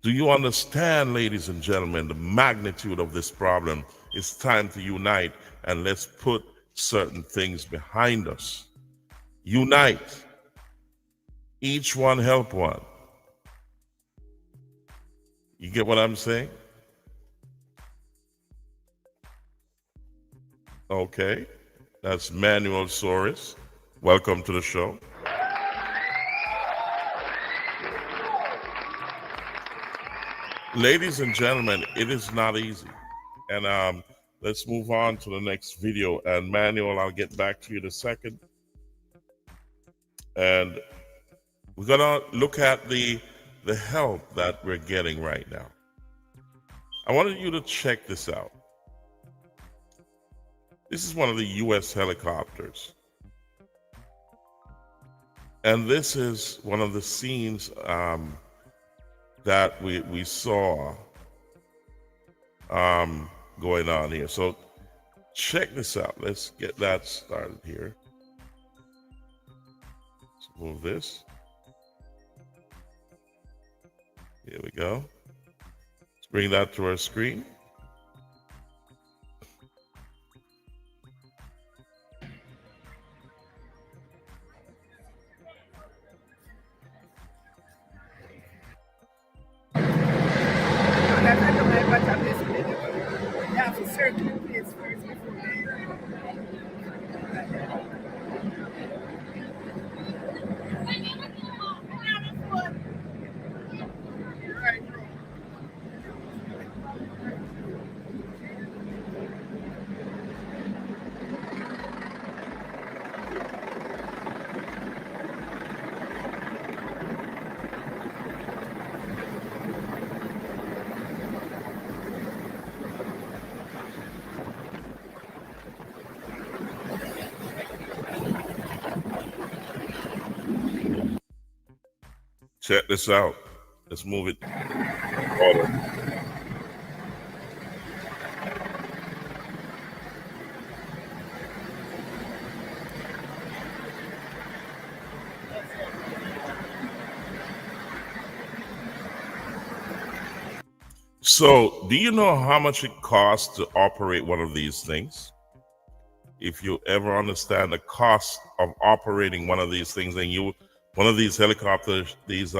Do you understand, ladies and gentlemen, the magnitude of this problem? It's time to unite, and let's put certain things behind us. Unite. Each one help one. You get what I'm saying? Okay. That's Manuel Soros. Welcome to the show. Ladies and gentlemen, it is not easy. And let's move on to the next video. And Manuel, I'll get back to you in a second. And we're gonna look at the help that we're getting right now. I wanted you to check this out. This is one of the U.S. helicopters. And this is one of the scenes that we saw going on here. So check this out. Let's get that started here. Let's move this. Here we go. Let's bring that to our screen. Check this out. Let's move it forward. So, do you know how much it costs to operate one of these things? If you ever understand the cost of operating one of these things, and one of these helicopters, these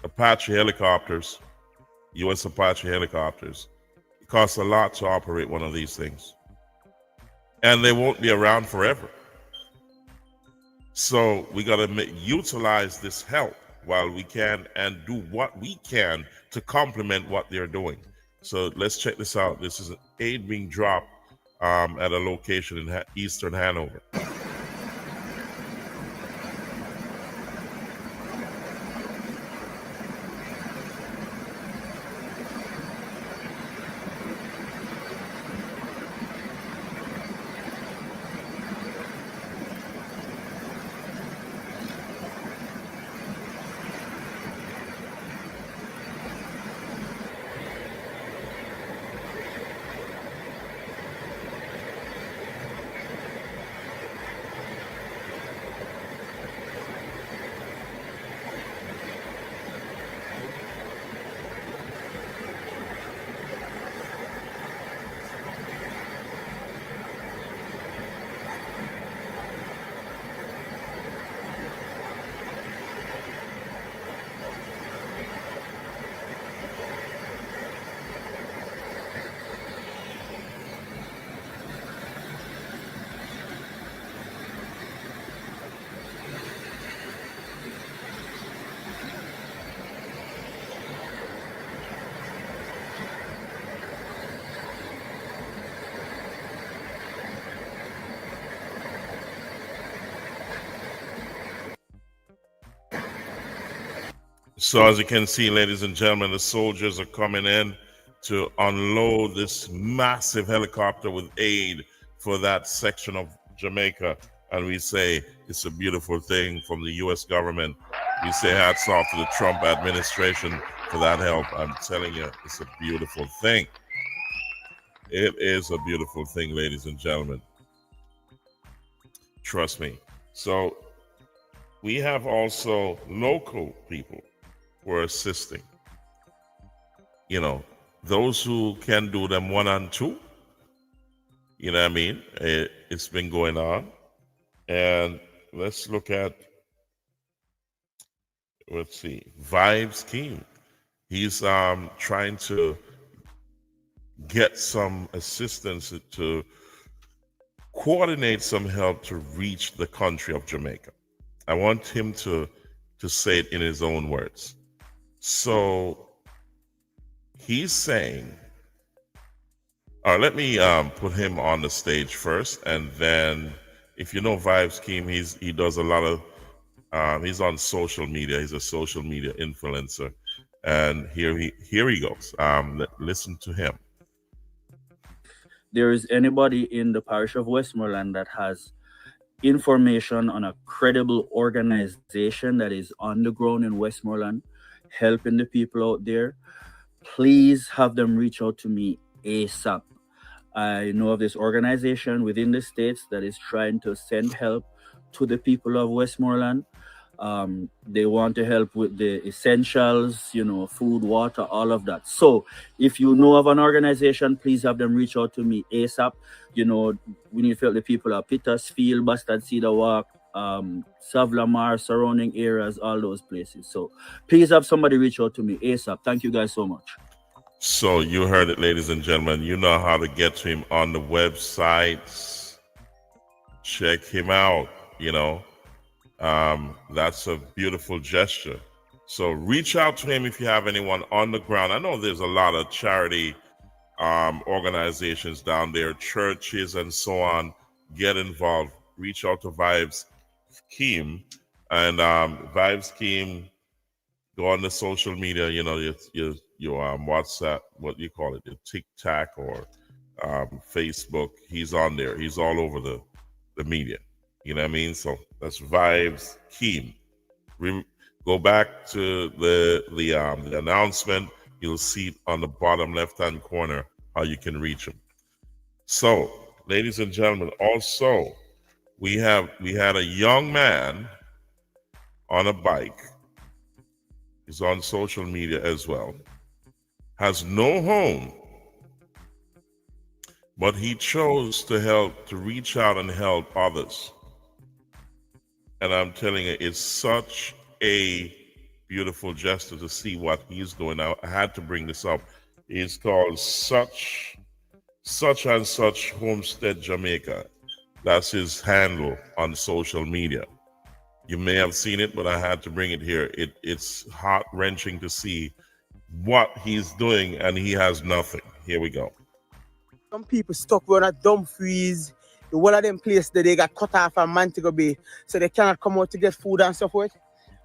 Apache helicopters, U.S. Apache helicopters, it costs a lot to operate one of these things, and they won't be around forever. So we got to utilize this help while we can and do what we can to complement what they're doing. So let's check this out. This is an aid being dropped at a location in Eastern Hanover. So as you can see, ladies and gentlemen, the soldiers are coming in to unload this massive helicopter with aid for that section of Jamaica. And we say it's a beautiful thing from the U.S. government. We say hats off to the Trump administration for that help. I'm telling you, it's a beautiful thing. It is a beautiful thing, ladies and gentlemen. Trust me. So we have also local people who are assisting. You know, those who can do them 1 and 2. You know what I mean? It's been going on. And let's look at, let's see, Vibes King. He's trying to get some assistance to coordinate some help to reach the country of Jamaica. I want him to say it in his own words. So he's saying, all right, let me put him on the stage first, and then if you know Vibes Scheme, he does a lot of he's on social media. He's a social media influencer, and here he goes. Listen to him. There is anybody in the parish of Westmoreland that has information on a credible organization that is on the ground in Westmoreland, helping the people out there, please have them reach out to me ASAP. I know of this organization within the States that is trying to send help to the people of Westmoreland. They want to help with the essentials, you know, food, water, all of that. So if you know of an organization, please have them reach out to me ASAP. You know, we need to help the people of Petersfield, Bastard Cedar Walk, Savlamar, surrounding areas, all those places. So please have somebody reach out to me ASAP. Thank you guys so much. So you heard it, ladies and gentlemen. You know how to get to him on the websites. Check him out, you know. That's a beautiful gesture. So reach out to him if you have anyone on the ground. I know there's a lot of charity organizations down there, churches and so on. Get involved. Reach out to Vibes Scheme, and Vibes Scheme, go on the social media, you know, your WhatsApp, what do you call it, your TikTok or Facebook. He's on there. He's all over the media. You know what I mean? So that's Vibes Scheme. Go back to the announcement. You'll see it on the bottom left-hand corner how you can reach them. So, ladies and gentlemen, also we had a young man on a bike. He's on social media as well. Has no home, but he chose to reach out and help others. And I'm telling you, it's such a beautiful gesture to see what he's doing. I had to bring this up. It's called Such and Such Homestead Jamaica. That's his handle on social media. You may have seen it, but I had to bring it here. It's heart-wrenching to see what he's doing, and he has nothing. Here we go. Some people stuck on a Dumfries. The one of them places that they got cut off from Montego Bay, so they cannot come out to get food and so forth.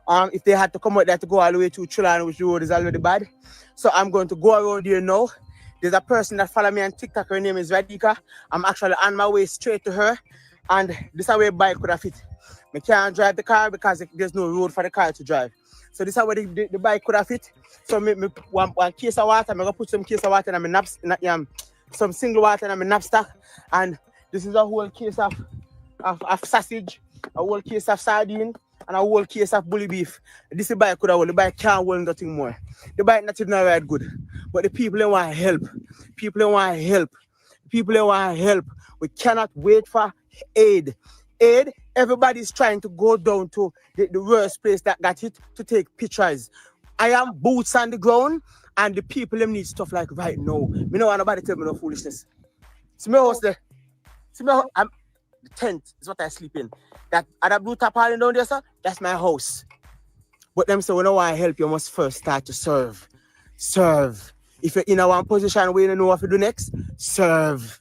If they had to come out there to go all the way to Chulan, which road is already bad. So I'm going to go around here now. There's a person that follow me on TikTok. Her name is Radika. I'm actually on my way straight to her. And this is where bike could have fit. I can't drive the car because there's no road for the car to drive. So this is where the bike could have fit. So one case of water, I'm going to put some case of water in my some single water in my knapsack. And this is a whole case of sausage, a whole case of sardine, and a whole case of bully beef. This bike could have hold. The bike can't hold nothing more. The bike not even right good. But the people don't want help. People don't want help. People don't want help. We cannot wait for aid. Aid, everybody's trying to go down to the worst place that got hit to take pictures. I am boots on the ground, and the people them need stuff like right now. Me no want nobody tell me no foolishness. See my house there. See my house. The tent is what I sleep in. That other blue tarpaulin down there, sir, that's my house. But them say, when I want help, you must first start to serve. Serve. If you're in a one position where you don't know what to do next, serve.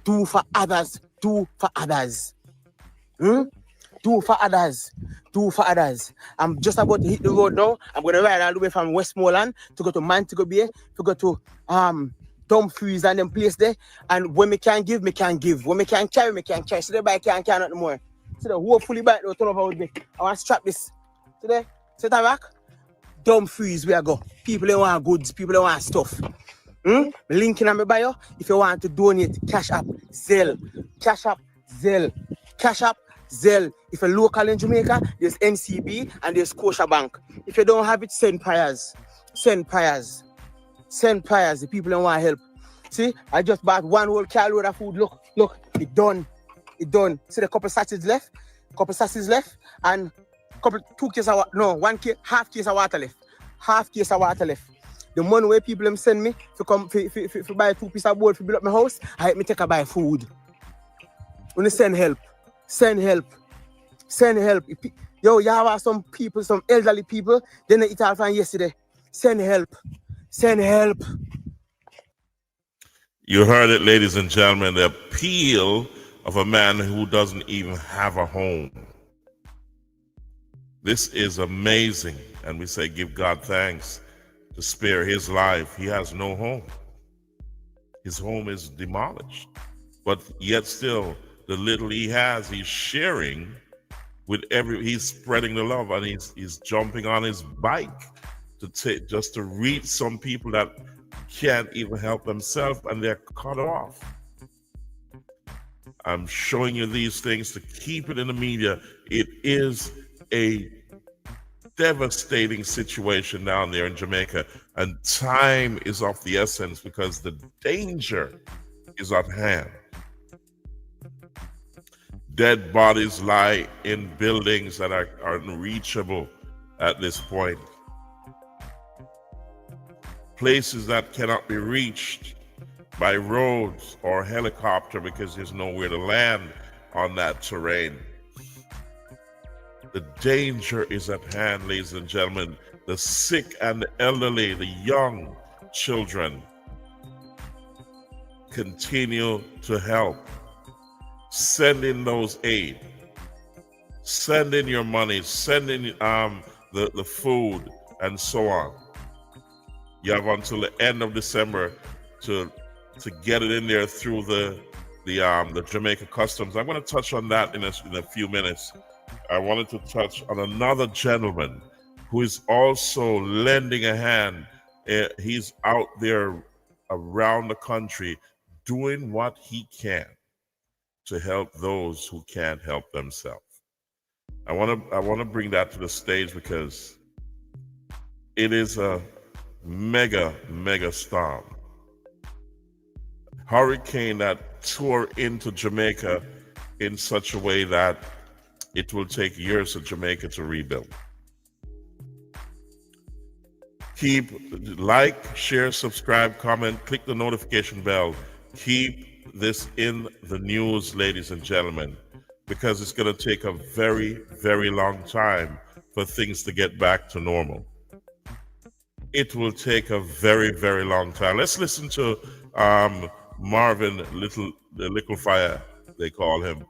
Do for others. Do for others. Do for others. Do for others. I'm just about to hit the road now. I'm going to ride all the way from Westmoreland to go to Montego Bay, to go to Dumfries and them place there. And when me can give, me can give. When me can carry, me can carry. So the bike can't carry nothing more. So the whole fully bike will turn over with me. I want to strap this. Today, set a rack. Dumfries where I go. People don't want goods. People don't want stuff. Link in my bio. If you want to donate, Cash App, Zelle. Cash App, Zelle. Cash App, Zelle. If you're local in Jamaica, there's NCB and there's Scotiabank. If you don't have it, send prayers. Send prayers. Send prayers. The people don't want help. See, I just bought one whole carload of food. Look, it done. It done. See the couple sachets left, and half case of water left. Half case of water left. The money where people them send me to come to buy 2 pieces of board to build up my house, I help me take a buy food. When you send help, send help, send help. Yo, you have some people, some elderly people, they didn't eat all from yesterday. Send help, send help. You heard it, ladies and gentlemen, the appeal of a man who doesn't even have a home. This is amazing, and we say give God thanks to spare his life. He has no home. His home is demolished, but yet still the little he has, he's sharing with he's spreading the love, and he's jumping on his bike just to reach some people that can't even help themselves, and they're cut off. I'm showing you these things to keep it in the media. It is a devastating situation down there in Jamaica, and time is of the essence because the danger is at hand. Dead bodies lie in buildings that are unreachable at this point. Places that cannot be reached by roads or helicopter because there's nowhere to land on that terrain. The danger is at hand, ladies and gentlemen. The sick and the elderly, the young children, continue to help. Send in those aid. Send in your money. Send in the food and so on. You have until the end of December to get it in there through the Jamaica Customs. I'm going to touch on that in a few minutes. I wanted to touch on another gentleman who is also lending a hand. He's out there around the country doing what he can to help those who can't help themselves. I want to bring that to the stage because it is a mega storm. Hurricane that tore into Jamaica in such a way that it will take years for Jamaica to rebuild. Keep like, share, subscribe, comment, click the notification bell. Keep this in the news, ladies and gentlemen, because it's going to take a very, very long time for things to get back to normal. It will take a very, very long time. Let's listen to Marvin Little Fire, they call him,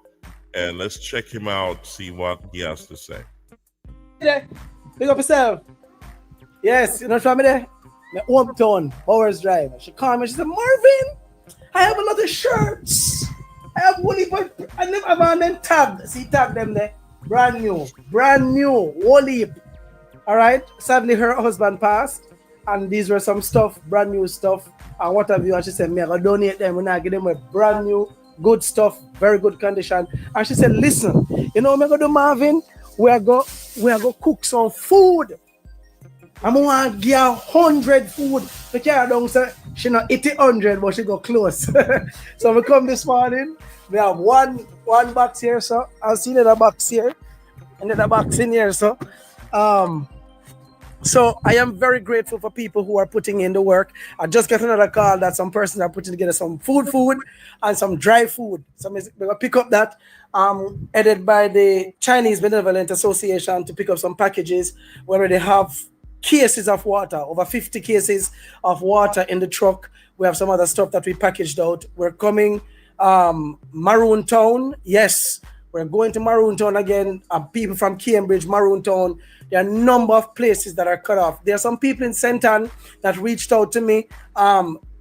and let's check him out, see what he has to say. Big up yourself. Yes, you know what I mean? My hometown, Bowers Drive. She called me, she said, Marvin, I have a lot of shirts. I have one, but I never have them tagged. See, tag them there. Brand new, whole heap. All right. Sadly, her husband passed, and these were some stuff, brand new stuff, and what have you. And she said, me, I gonna donate them. When I give them a brand new, good stuff, very good condition. And she said, listen, you know what I'm gonna do, Marvin? We are gonna cook some food. I'm gonna give her 100 food. The car down say she not 100, but she go close. So we come this morning. We have one box here, so I'll see another box here, another box in here, so. So I am very grateful for people who are putting in the work. I just got another call that some persons are putting together some food and some dry food. So we're gonna pick up that, headed by the Chinese Benevolent Association to pick up some packages where they have cases of water, over 50 cases of water in the truck. We have some other stuff that we packaged out. We're coming Maroon Town. Yes, we're going to Maroon Town again. People from Cambridge, Maroon Town. There are a number of places that are cut off. There are some people in St. Ann that reached out to me.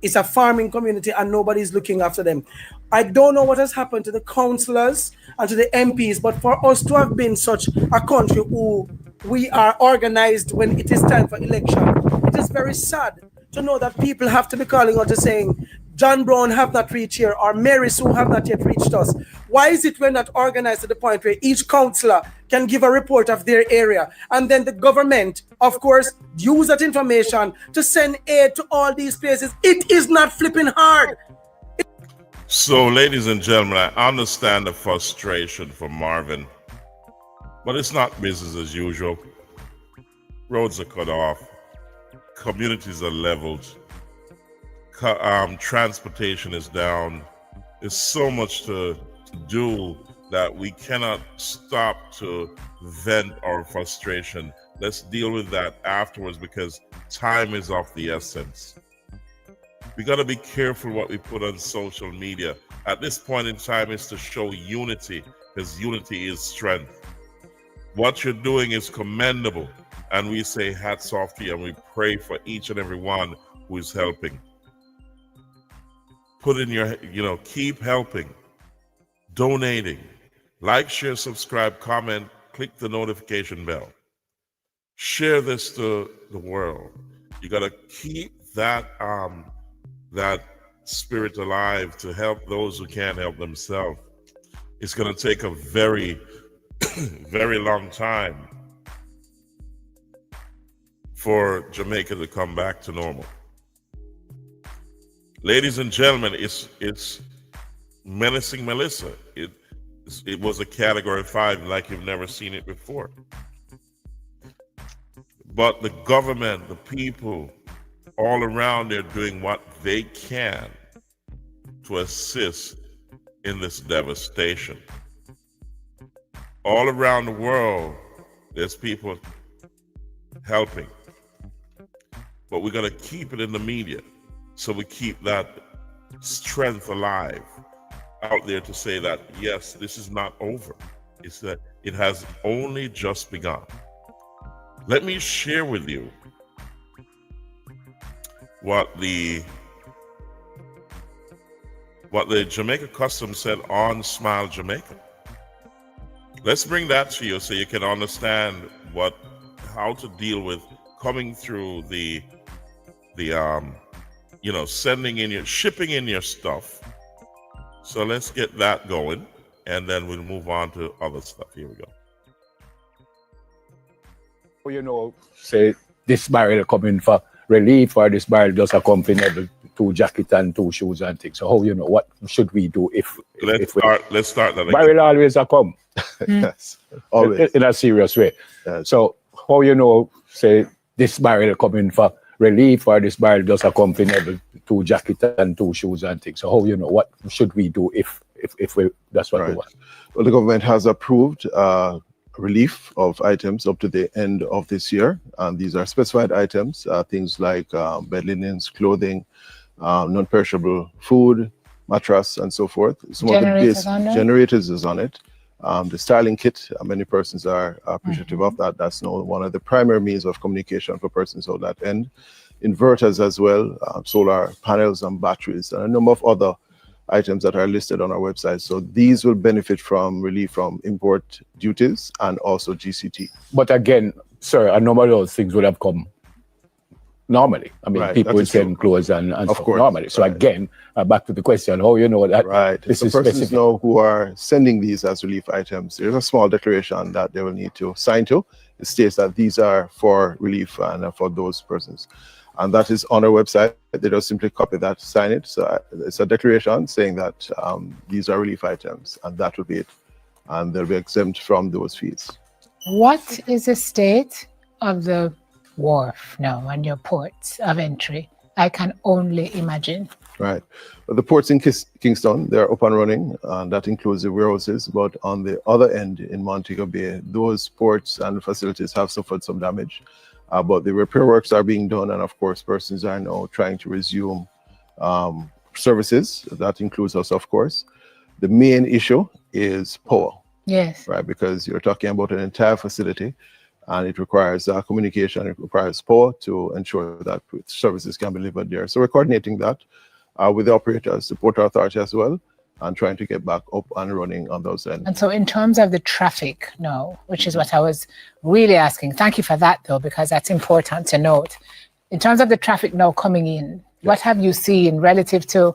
It's a farming community and nobody's looking after them. I don't know what has happened to the councillors and to the MPs, but for us to have been such a country who we are organized when it is time for election, it is very sad to know that people have to be calling out to saying, John Brown have not reached here, or Mary Sue have not yet reached us. Why is it we're not organized to the point where each councillor can give a report of their area, and then the government, of course, use that information to send aid to all these places? It is not flipping hard. So, ladies and gentlemen, I understand the frustration for Marvin, but it's not business as usual. Roads are cut off, communities are leveled, transportation is down. There's so much to do that we cannot stop to vent our frustration. Let's deal with that afterwards because time is of the essence. We got to be careful what we put on social media. At this point in time is to show unity, because unity is strength. What you're doing is commendable, and we say hats off to you, and we pray for each and every one who is helping. Put in your, keep helping, donating, like, share, subscribe, comment, click the notification bell. Share this to the world. You got to keep that spirit alive to help those who can't help themselves. It's going to take a very, very long time for Jamaica to come back to normal. Ladies and gentlemen, it's Menacing Melissa. It was a Category 5 like you've never seen it before. But the government, the people all around, they're doing what they can to assist in this devastation. All around the world, there's people helping. But we're going to keep it in the media so we keep that strength alive out there to say that, yes, this is not over. It's that it has only just begun. Let me share with you what the Jamaica Customs said on Smile Jamaica. let's bring that to you so you can understand how to deal with coming through the shipping in your stuff. So let's get that going, and then we'll move on to other stuff. Here we go. Say this barrel coming for relief, or this barrel just accompanied 2 jackets and 2 shoes and things. So what should we do if let's start that again. Barrel always a come. Yes, always. In a serious way. Yes. So say this barrel coming for relief, or this barrel just accompanied 2 jackets and 2 shoes and things. So what should we do if that's what we want? Well, the government has approved relief of items up to the end of this year, and these are specified items, things like bed linens, clothing, non-perishable food, mattress, and so forth. Some of the base generators is on it. The styling kit, many persons are appreciative of that. That's now one of the primary means of communication for persons on that end. Inverters as well, solar panels and batteries, and a number of other items that are listed on our website. So these will benefit from relief from import duties and also GCT. But again, sir, a number of those things would have come normally. I mean, people would send clothes and stuff normally. So again, back to the question, how you know that this is persons specific? know who are sending these as relief items. There's a small declaration that they will need to sign to. It states that these are for relief and for those persons. And that is on our website. They just simply copy that, sign it. So it's a declaration saying that these are relief items, and that will be it. And they'll be exempt from those fees. What is the state of the wharf now and your ports of entry? I can only imagine. Right. Well, the ports in Kingston, they're up and running, and that includes the warehouses. But on the other end in Montego Bay, those ports and facilities have suffered some damage. But the repair works are being done, and of course, persons are now trying to resume services. That includes us, of course. The main issue is power. Yes. Right, because you're talking about an entire facility, and it requires communication, it requires power to ensure that services can be delivered there. So we're coordinating that with the operators, the Port Authority as well, and trying to get back up and running on those ends. And so in terms of the traffic now, which is what I was really asking, thank you for that though, because that's important to note. In terms of the traffic now coming in, what have you seen relative to,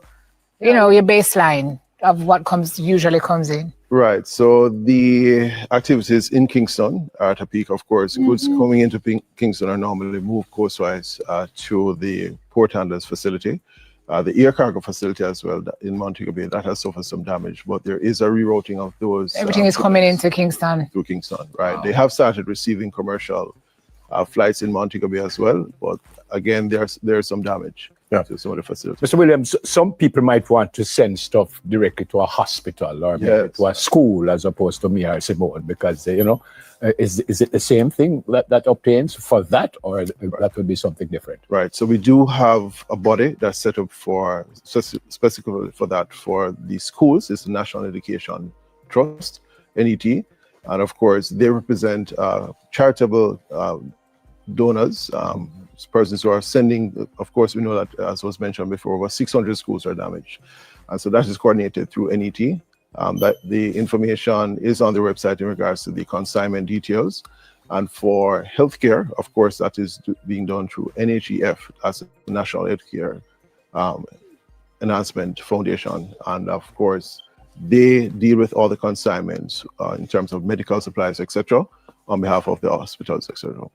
your baseline of what usually comes in? Right, so the activities in Kingston are at a peak, of course. Goods coming into Kingston are normally moved coastwise to the port handlers facility. The air cargo facility as well in Montego Bay, that has suffered some damage, but there is a rerouting of those. Everything is coming into Kingston. Through Kingston, right. Wow. They have started receiving commercial flights in Montego Bay as well, but again, there's some damage to some of the facilities. Mr. Williams, some people might want to send stuff directly to a hospital or maybe to a school as opposed to me or Simone, because, is it the same thing that obtains for that, or that would be something different? Right. So we do have a body that's set up for specifically for that for the schools. It's the National Education Trust, NET, and of course they represent charitable donors, persons who are sending. Of course, we know that, as was mentioned before, over 600 schools are damaged, and so that is coordinated through NET. That the information is on the website in regards to the consignment details. And for healthcare, of course, that is being done through NHEF, as the National Healthcare Enhancement Foundation. And of course, they deal with all the consignments in terms of medical supplies, etc., on behalf of the hospitals, etc.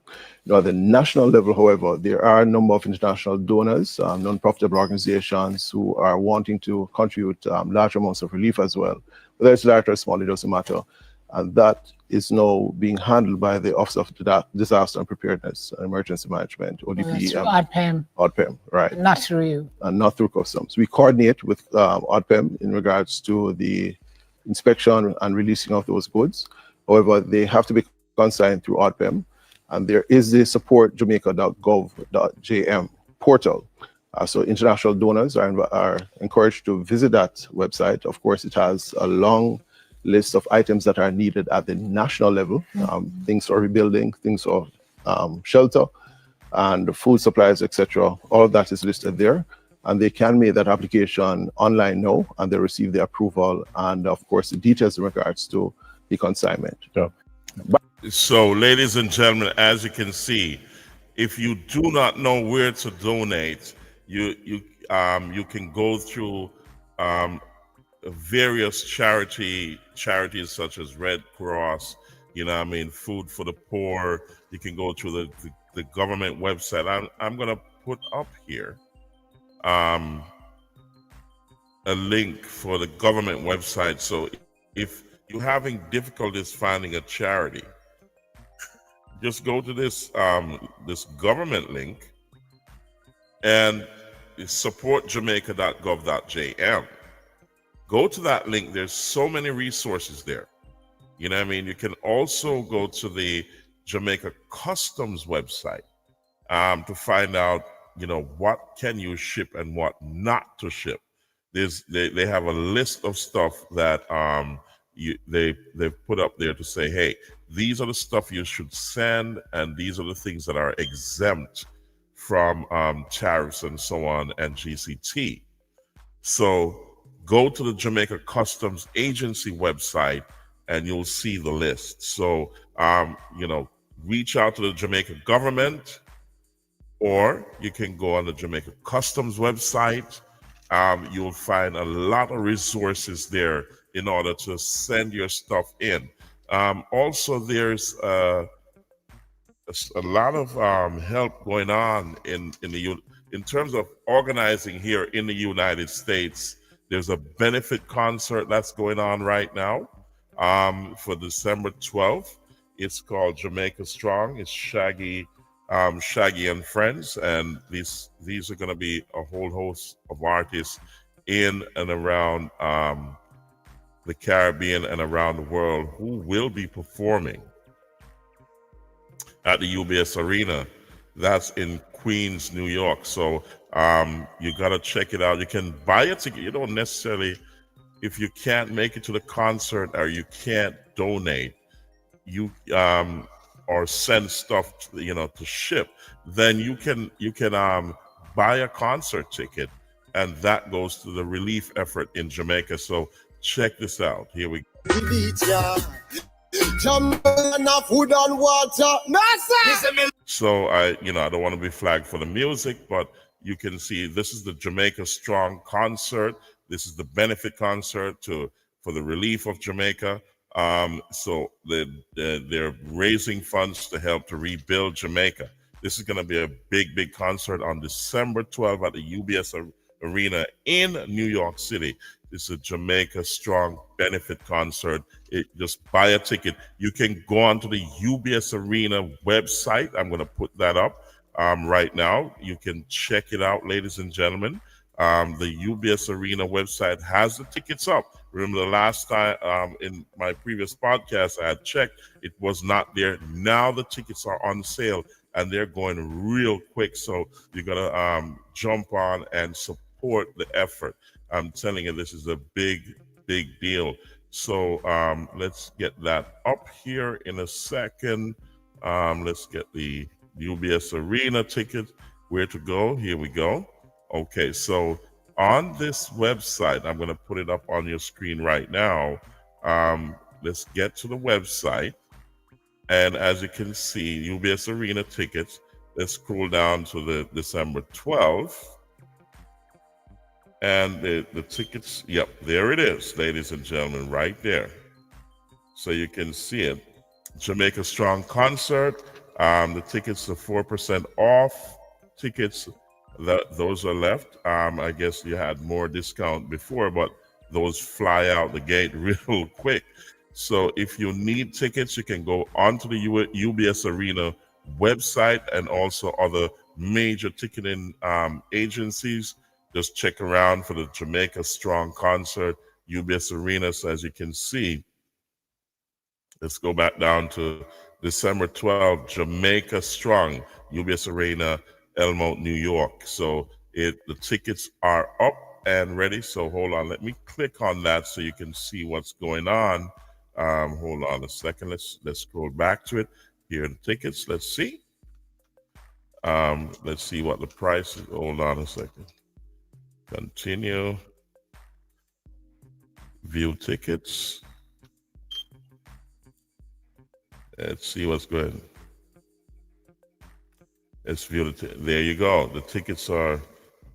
At the national level, however, there are a number of international donors, non-profitable organizations who are wanting to contribute large amounts of relief as well. Whether it's large or small, it doesn't matter. And that is now being handled by the Office of Disaster and Preparedness and Emergency Management, ODP. ODPEM. ODPEM, right. Not through you. And not through customs. We coordinate with ODPEM in regards to the inspection and releasing of those goods. However, they have to be consigned through ODPEM, and there is the supportjamaica.gov.jm portal. So international donors are encouraged to visit that website. Of course, it has a long list of items that are needed at the national level, things for rebuilding, things for shelter, and food supplies, etc. All of that is listed there, and they can make that application online now, and they receive the approval, and of course, the details in regards to the consignment. So, ladies and gentlemen, as you can see, if you do not know where to donate, you can go through various charities such as Red Cross, Food for the Poor. You can go through the government website. I'm gonna put up here a link for the government website. So if you're having difficulties finding a charity, just go to this this government link and supportjamaica.gov.jm. Go to that link. There's so many resources there. You can also go to the Jamaica Customs website to find out, what can you ship and what not to ship. They have a list of stuff that they've put up there to say, hey, these are the stuff you should send, and these are the things that are exempt from tariffs and so on and GCT. So go to the Jamaica Customs Agency website and you'll see the list. So, reach out to the Jamaica government, or you can go on the Jamaica Customs website. You'll find a lot of resources there in order to send your stuff in. Also, there's a lot of help going on in terms of organizing here in the United States. There's a benefit concert that's going on right now for December 12th. It's called Jamaica Strong. It's Shaggy and Friends, and these are going to be a whole host of artists in and around the Caribbean and around the world who will be performing at the UBS Arena. That's in Queens, New York. So you got to check it out. You can buy a ticket. You don't necessarily, if you can't make it to the concert or you can't donate, you or send stuff to ship, then you can buy a concert ticket, and that goes to the relief effort in Jamaica. So check this out. Here we go. Food and water. So I don't want to be flagged for the music, but you can see this is the Jamaica Strong concert. This is the benefit concert for the relief of Jamaica. So they're raising funds to help to rebuild Jamaica. This is going to be a big concert on December 12th at the UBS Arena in New York City. This is a Jamaica Strong benefit concert. Just buy a ticket. You can go onto the UBS Arena website. I'm going to put that up right now. You can check it out, ladies and gentlemen. The UBS Arena website has the tickets up. Remember the last time in my previous podcast I had checked, it was not there. Now the tickets are on sale and they're going real quick. So you got to jump on and support the effort. I'm telling you, this is a big deal. So let's get that up here in a second. Let's get the UBS Arena ticket. Where to go? Here we go. Okay, so on this website, I'm going to put it up on your screen right now. Let's get to the website. And as you can see, UBS Arena tickets. Let's scroll down to the December 12th. And the tickets, yep, there it is, ladies and gentlemen, right there. So you can see it. Jamaica Strong concert. The tickets are 4% off. Tickets, those are left. I guess you had more discount before, but those fly out the gate real quick. So if you need tickets, you can go onto the UBS Arena website and also other major ticketing agencies. Just check around for the Jamaica Strong concert, UBS Arena. So as you can see, let's go back down to December 12th, Jamaica Strong, UBS Arena, Elmont, New York. So the tickets are up and ready. So hold on, let me click on that so you can see what's going on. Hold on a second. Let's scroll back to it. Here are the tickets. Let's see. Let's see what the price is. Hold on a second. Continue. View tickets. Let's see what's good. Let's view there you go. The tickets are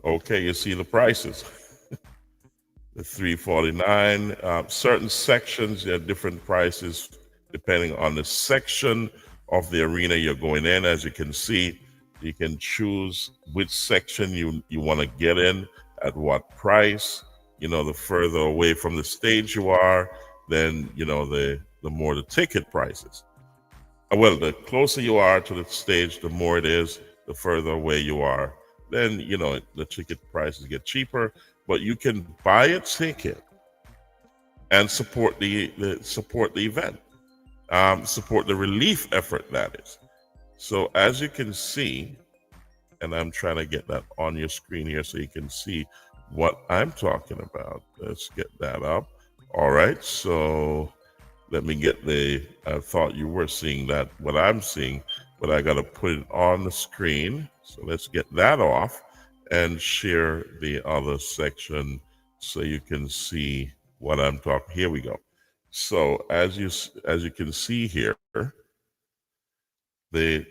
okay. You see the prices. The $3.49. Certain sections, there are different prices depending on the section of the arena you're going in. As you can see, you can choose which section you want to get in at what price. You know, the further away from the stage you are, then, you know, the more the ticket prices. Well, the closer you are to the stage, the more it is. The further away you are, then, you know, the ticket prices get cheaper. But you can buy a ticket and support the event, support the relief effort, that is. So as you can see, and I'm trying to get that on your screen here so you can see what I'm talking about. Let's get that up. All right, so let me get I thought you were seeing that, what I'm seeing, but I got to put it on the screen. So let's get that off and share the other section so you can see what I'm talking. Here we go. So as you can see here, the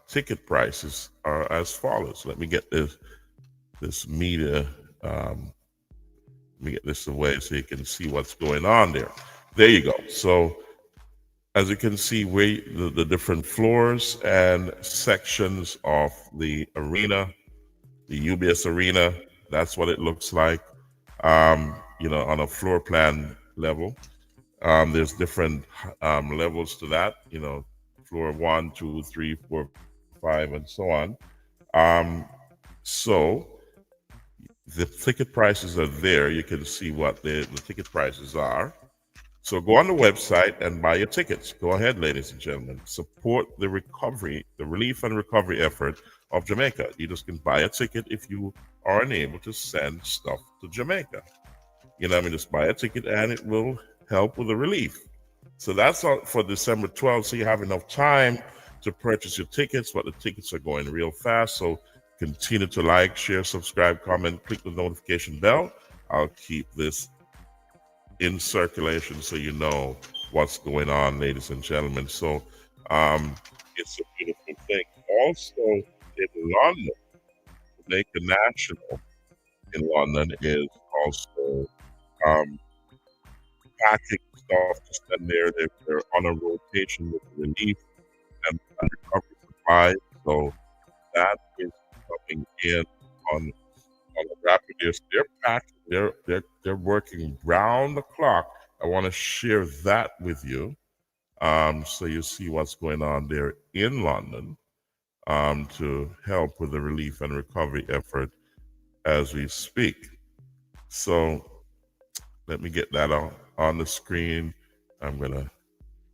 ticket prices are as follows. Let me get this media. Let me get this away so you can see what's going on there. There you go. So as you can see, the different floors and sections of the arena, the UBS arena, that's what it looks like, you know, on a floor plan level. There's different levels to that, you know, floor 1, 2, 3, 4, 5, and so on. So the ticket prices are there. You can see what the ticket prices are. So go on the website and buy your tickets. Go ahead, ladies and gentlemen. Support the recovery, the relief and recovery effort of Jamaica. You just can buy a ticket if you are unable to send stuff to Jamaica. You know what I mean? Just buy a ticket and it will help with the relief. So that's all for December 12th. So you have enough time to purchase your tickets, but the tickets are going real fast. So continue to like, share, subscribe, comment, click the notification bell. I'll keep this in circulation so you know what's going on, ladies and gentlemen. So it's a beautiful thing. Also in London, Jamaican National in London is also packing stuff to send there. They're on a rotation with relief and recovery supplies. So that is coming in on a rapid. They're packing. They're working round the clock. I want to share that with you, so you see what's going on there in London, to help with the relief and recovery effort as we speak. So let me get that on the screen. I'm gonna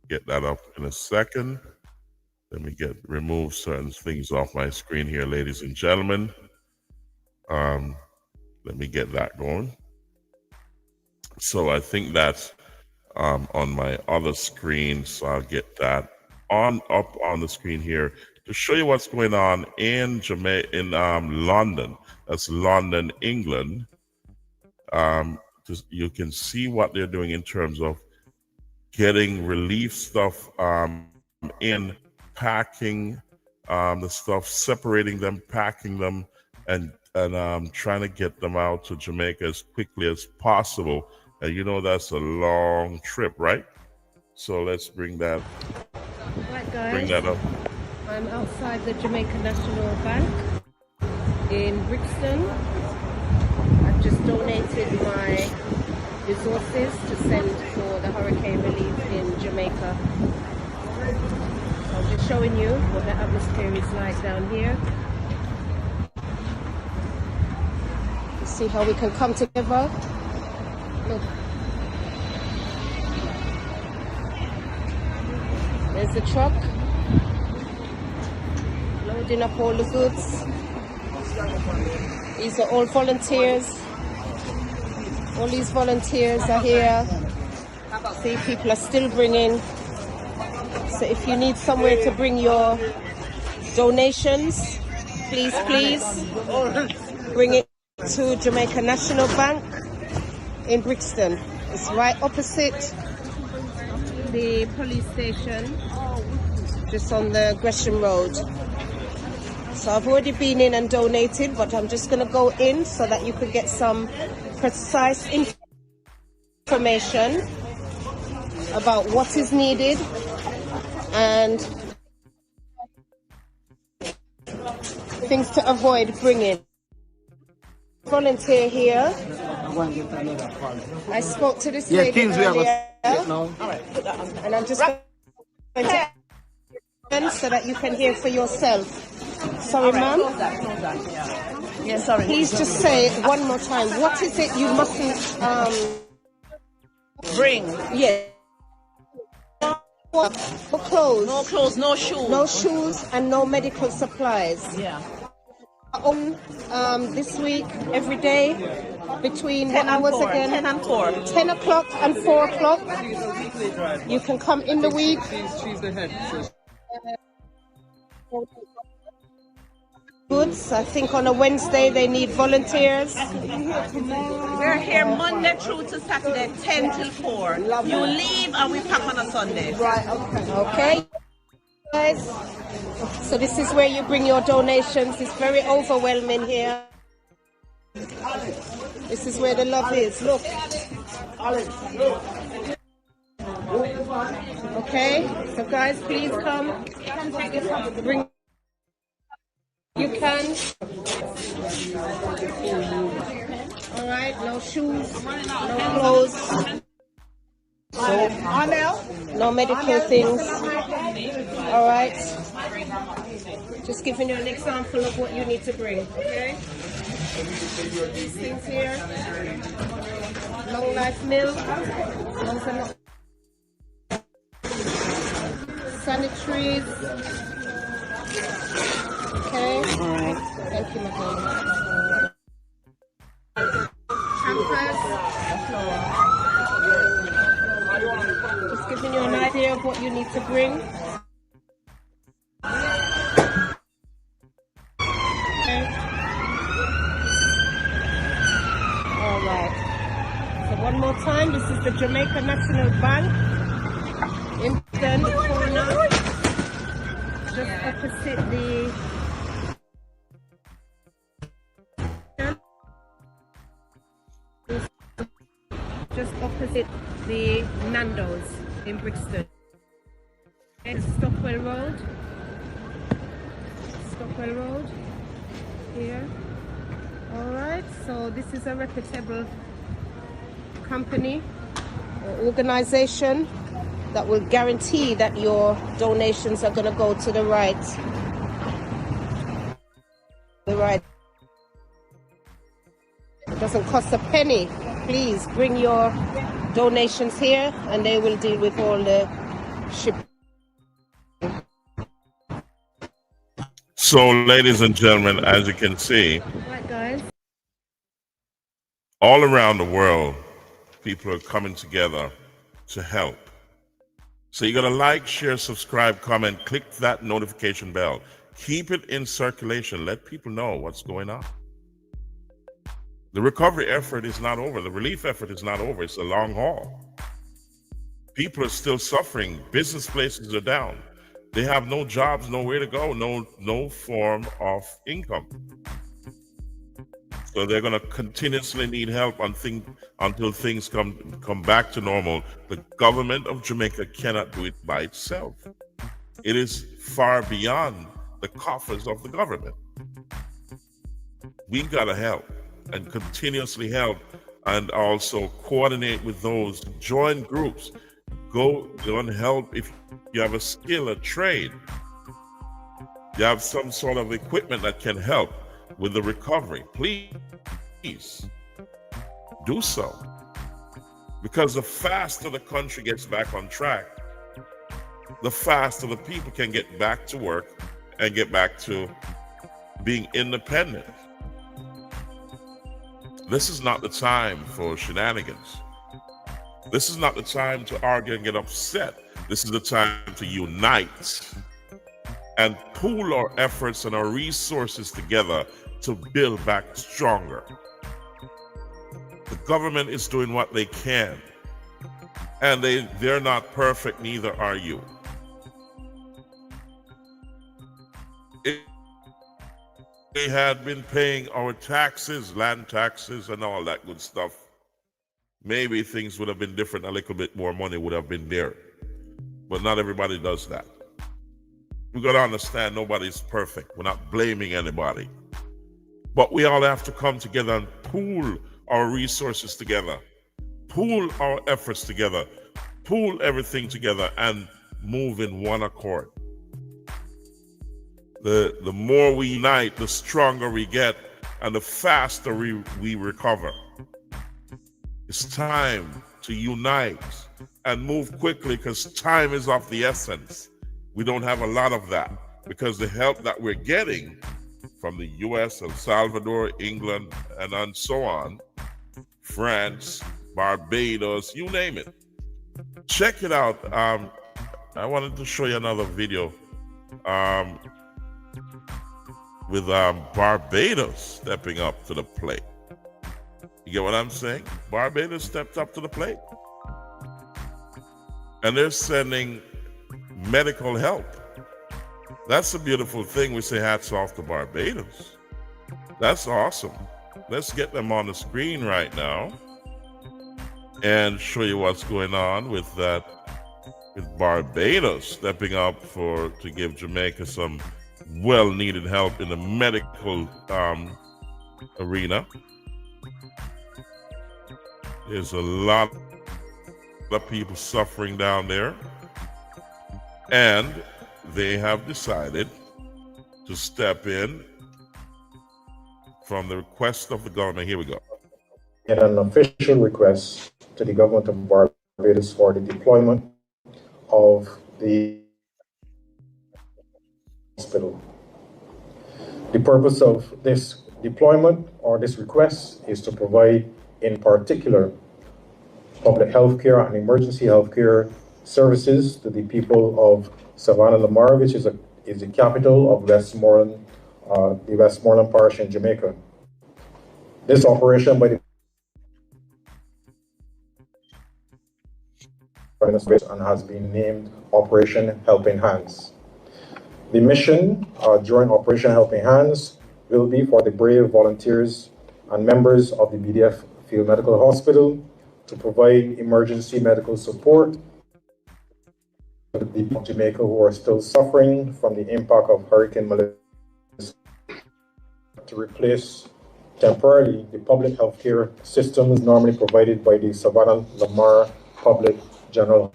get that up in a second. Let me remove certain things off my screen here, ladies and gentlemen. Let me get that going. So I think that's on my other screen. So I'll get that up on the screen here to show you what's going on in London. That's London, England. You can see what they're doing in terms of getting relief stuff in, packing the stuff, separating them, packing them, and trying to get them out to Jamaica as quickly as possible. And you know that's a long trip, right? So let's bring that. Right, guys. Bring that up. I'm outside the Jamaican National Bank in Brixton. I've just donated my resources to send for the hurricane relief in Jamaica. So I'm just showing you what the atmosphere is like down here. See how we can come together. Look. There's the truck loading up all the goods. These are all volunteers. All these volunteers are here. See, people are still bringing. So if you need somewhere to bring your donations, please bring it to Jamaican National Bank in Brixton. It's right opposite the police station, just on the Gresham Road. So I've already been in and donated, but I'm just going to go in so that you could get some precise information about what is needed and things to avoid bringing. Volunteer here. I spoke to this lady earlier, and I'm just going to so that you can hear for yourself. Sorry, ma'am. Yes, sorry. Please just say one more time. What is it you mustn't bring? Yeah. No clothes. No clothes, no shoes. No shoes and no medical supplies. Yeah. This week, every day, between 10 what and hours 4, again? 10 and 4. 10 o'clock and 4 o'clock. You can come in the week. Goods. I think on a Wednesday they need volunteers. We're here Monday through to Saturday, 10 till 4. You leave and we pack on a Sunday. Right, okay. Guys, so this is where you bring your donations. It's very overwhelming here. This is where the love is. Look. Okay, so guys, please come. Bring. You can. All right, no shoes, no clothes, no medical things. All right. Just giving you an example of what you need to bring. Okay. These things here. Long life milk. Sanitaries. Okay. Thank you, madam. Pampers. Just giving you an idea of what you need to bring. Okay. All right. So one more time, this is the Jamaican National Bank in the corner, just opposite the Nando's in Brixton. It's Stockwell Road. Stockwell Road here. All right, so this is a reputable company or organization that will guarantee that your donations are going to go to the right. It doesn't cost a penny. Please bring your donations here and they will deal with all the shipping. So, ladies and gentlemen, as you can see, Right, guys. all around the world, people are coming together to help. So you got to like, share, subscribe, comment, click that notification bell. Keep it in circulation. Let people know what's going on. The recovery effort is not over. The relief effort is not over. It's a long haul. People are still suffering. Business places are down. They have no jobs, nowhere to go, no form of income. So they're going to continuously need help until things come back to normal. The government of Jamaica cannot do it by itself. It is far beyond the coffers of the government. We got to help and continuously help, and also coordinate with those, join groups, go and help if you have a skill, a trade. You have some sort of equipment that can help with the recovery. Please do so. Because the faster the country gets back on track, the faster the people can get back to work and get back to being independent. This is not the time for shenanigans. This is not the time to argue and get upset. This is the time to unite and pool our efforts and our resources together to build back stronger. The government is doing what they can, And they're not perfect, neither are you. If we had been paying our taxes, land taxes, and all that good stuff, maybe things would have been different. A little bit more money would have been there. But not everybody does that. We got to understand nobody's perfect. We're not blaming anybody. But we all have to come together and pool our resources together, pool our efforts together, pool everything together, and move in one accord. The more we unite, the stronger we get, and the faster we recover. It's time to unite and move quickly, because time is of the essence. We don't have a lot of that, because the help that we're getting from the US, El Salvador, England, and so on, France, Barbados, you name it. Check it out. I wanted to show you another video with Barbados stepping up to the plate. You get what I'm saying? Barbados stepped up to the plate. And they're sending medical help. That's a beautiful thing. We say hats off to Barbados. That's awesome. Let's get them on the screen right now and show you what's going on with that, with Barbados stepping up to give Jamaica some well-needed help in the medical arena. There's a lot of people suffering down there, and they have decided to step in from the request of the government. Here we go. And an official request to the government of Barbados for the deployment of the hospital. The purpose of this deployment or this request is to provide, in particular, public health care and emergency health care services to the people of Savannah Lamar, which is the capital of Westmoreland, the Westmoreland Parish in Jamaica. This operation by the and has been named Operation Helping Hands. The mission during Operation Helping Hands will be for the brave volunteers and members of the BDF Field Medical Hospital to provide emergency medical support to the people of Jamaica who are still suffering from the impact of Hurricane Melissa, to replace temporarily the public health care systems normally provided by the Savannah Lamar Public General.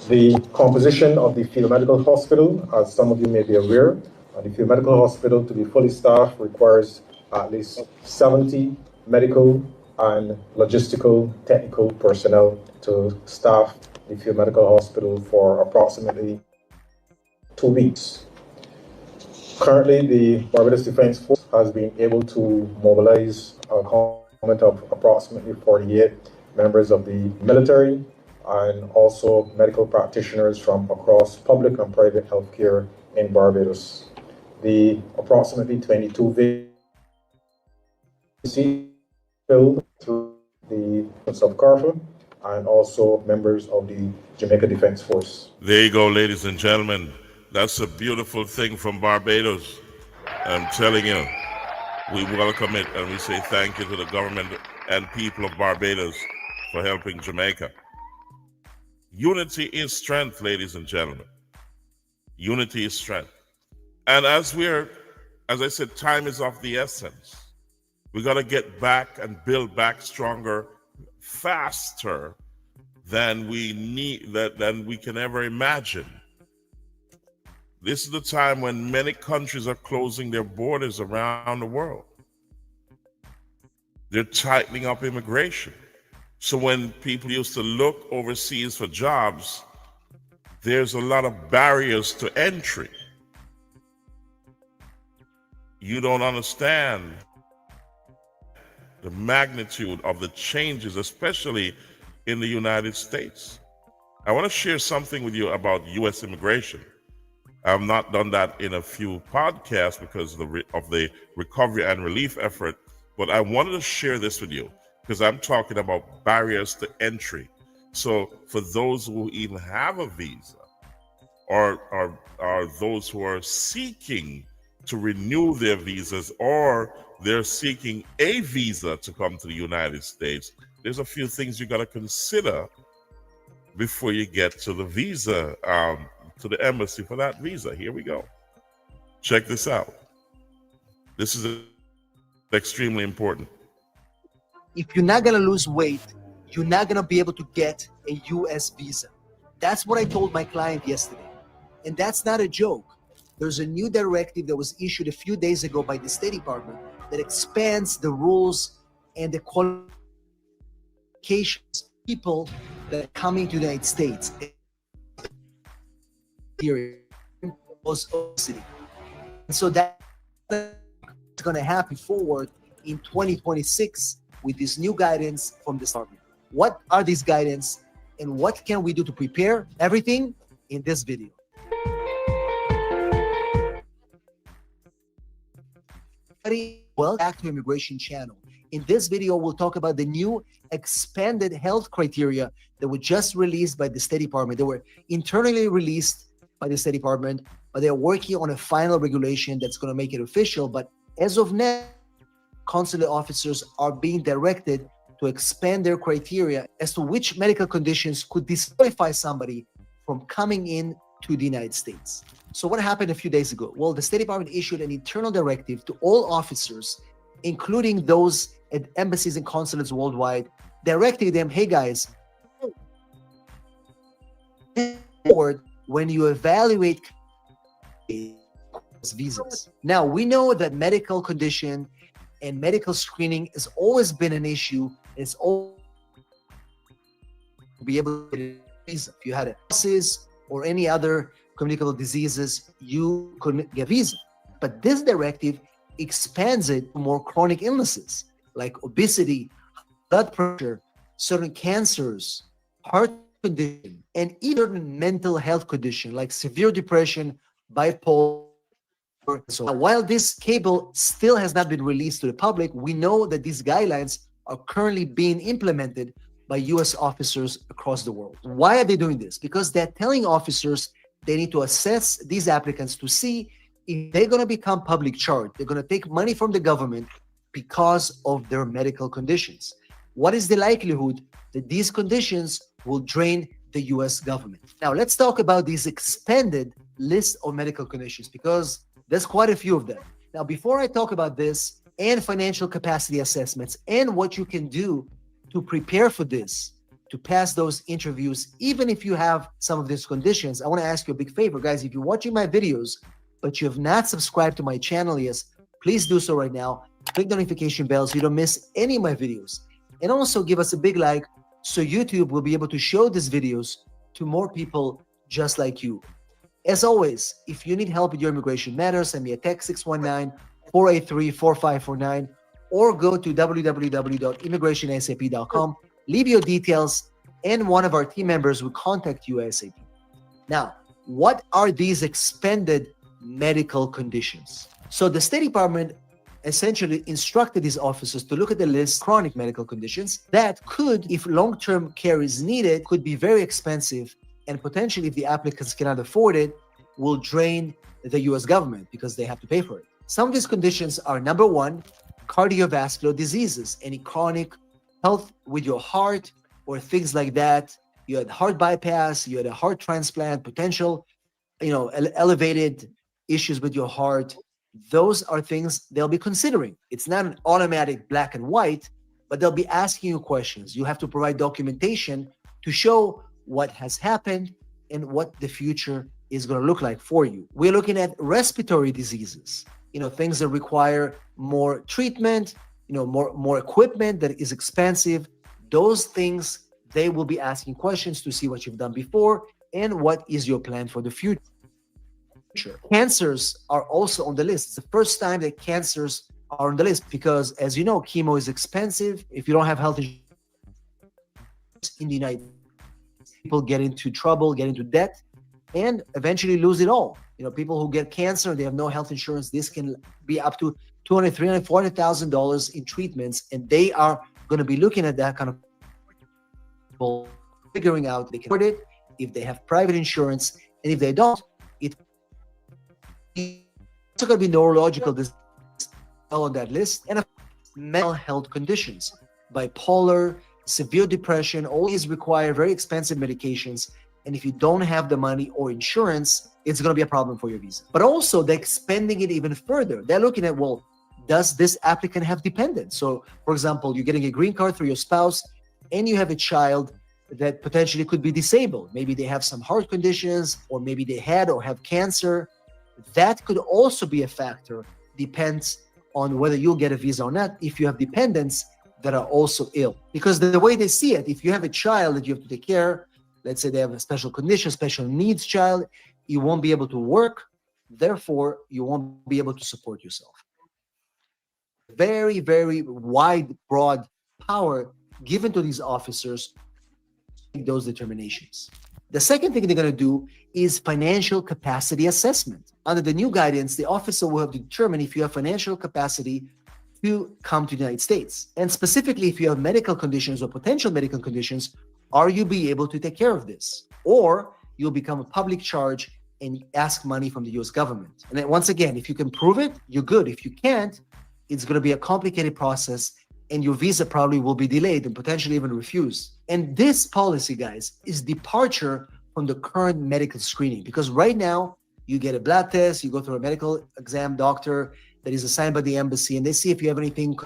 The composition of the Field Medical Hospital, as some of you may be aware, the Field Medical Hospital to be fully staffed requires at least 70 medical and logistical technical personnel to staff the Field Medical Hospital for approximately 2 weeks. Currently, the Barbados Defense Force has been able to mobilize a complement of approximately 48 members of the military and also medical practitioners from across public and private healthcare in Barbados. The approximately 22 vacancies filled through the of CARFA and also members of the Jamaica Defense Force. There you go, ladies and gentlemen. That's a beautiful thing from Barbados. I'm telling you, we welcome it and we say thank you to the government and people of Barbados for helping Jamaica. Unity is strength, ladies and gentlemen. Unity is strength. And as I said, time is of the essence. We got to get back and build back stronger, faster than we can ever imagine. This is the time when many countries are closing their borders around the world. They're tightening up immigration. So when people used to look overseas for jobs, there's a lot of barriers to entry. You don't understand the magnitude of the changes, especially in the United States. I want to share something with you about U.S. immigration. I've not done that in a few podcasts because of the recovery and relief effort, but I wanted to share this with you. because I'm talking about barriers to entry. So for those who even have a visa, or those who are seeking to renew their visas, or they're seeking a visa to come to the United States, there's a few things you got to consider before you get to the visa, to the embassy for that visa. Here we go. Check this out. This is extremely important. If you're not gonna lose weight, you're not gonna be able to get a US visa. That's what I told my client yesterday. And that's not a joke. There's a new directive that was issued a few days ago by the State Department that expands the rules and the qualifications of people that are coming to the United States. And so that's going to happen forward in 2026 with this new guidance from the department. What are these guidance and what can we do to prepare? Everything in this video. Well, back to Immigration Channel. In this video, we'll talk about the new expanded health criteria that were just released by the State Department. They were internally released by the State Department, but they're working on a final regulation that's going to make it official. But as of now, consulate officers are being directed to expand their criteria as to which medical conditions could disqualify somebody from coming in to the United States. So what happened a few days ago? Well, the State Department issued an internal directive to all officers, including those at embassies and consulates worldwide, directing them, hey guys, when you evaluate visas. Now, we know that medical condition and medical screening has always been an issue. It's always be able to get a visa. If you had a disease or any other communicable diseases, you couldn't get a visa. But this directive expands it to more chronic illnesses like obesity, blood pressure, certain cancers, heart condition, and even mental health condition like severe depression, bipolar. So while this cable still has not been released to the public, we know that these guidelines are currently being implemented by US officers across the world. Why are they doing this? Because they're telling officers they need to assess these applicants to see if they're going to become public charge. They're going to take money from the government because of their medical conditions. What is the likelihood that these conditions will drain the US government? Now, let's talk about these expanded list of medical conditions because there's quite a few of them. Now, before I talk about this and financial capacity assessments and what you can do to prepare for this, to pass those interviews, even if you have some of these conditions, I want to ask you a big favor, guys. If you're watching my videos, but you have not subscribed to my channel yet, please do so right now. Click the notification bell so you don't miss any of my videos. And also give us a big like so YouTube will be able to show these videos to more people just like you. As always, if you need help with your immigration matters, send me a text 619-483-4549 or go to www.immigrationsap.com. Leave your details and one of our team members will contact you ASAP. Now, what are these expanded medical conditions? So the State Department essentially instructed these officers to look at the list of chronic medical conditions that could, if long-term care is needed, could be very expensive and potentially, if the applicants cannot afford it, will drain the US government because they have to pay for it. Some of these conditions are, number one, cardiovascular diseases, any chronic health with your heart or things like that. You had heart bypass, you had a heart transplant, potential, elevated issues with your heart. Those are things they'll be considering. It's not an automatic black and white, but they'll be asking you questions. You have to provide documentation to show what has happened and what the future is going to look like for you. We're looking at respiratory diseases, things that require more treatment, more equipment that is expensive. Those things, they will be asking questions to see what you've done before and what is your plan for the future. Cancers are also on the list. It's the first time that cancers are on the list because, as you know, chemo is expensive. If you don't have health insurance in the United States, people get into trouble, get into debt, and eventually lose it all. People who get cancer, they have no health insurance. This can be up to $200,000, $300,000, $400,000 in treatments, and they are going to be looking at that kind of people, figuring out they can afford it, if they have private insurance, and if they don't, it's also going to be neurological disease on that list, and mental health conditions, bipolar, severe depression. All these require very expensive medications, and if you don't have the money or insurance, it's going to be a problem for your visa. But also, they're expanding it even further. They're looking at, well, does this applicant have dependents? So, for example, you're getting a green card through your spouse, and you have a child that potentially could be disabled. Maybe they have some heart conditions, or maybe they had or have cancer. That could also be a factor. Depends on whether you'll get a visa or not if you have dependents that are also ill. Because the way they see it, if you have a child that you have to take care, let's say they have a special condition, special needs child, you won't be able to work, therefore you won't be able to support yourself. Very, very wide, broad power given to these officers to make those determinations. The second thing they're going to do is financial capacity assessment. Under the new guidance, the officer will have to determine if you have financial capacity to come to the United States. And specifically, if you have medical conditions or potential medical conditions, are you be able to take care of this? Or you'll become a public charge and ask money from the US government. And then once again, if you can prove it, you're good. If you can't, it's going to be a complicated process, and your visa probably will be delayed and potentially even refused. And this policy, guys, is departure from the current medical screening, because right now you get a blood test, you go through a medical exam doctor that is assigned by the embassy, and they see if you have anything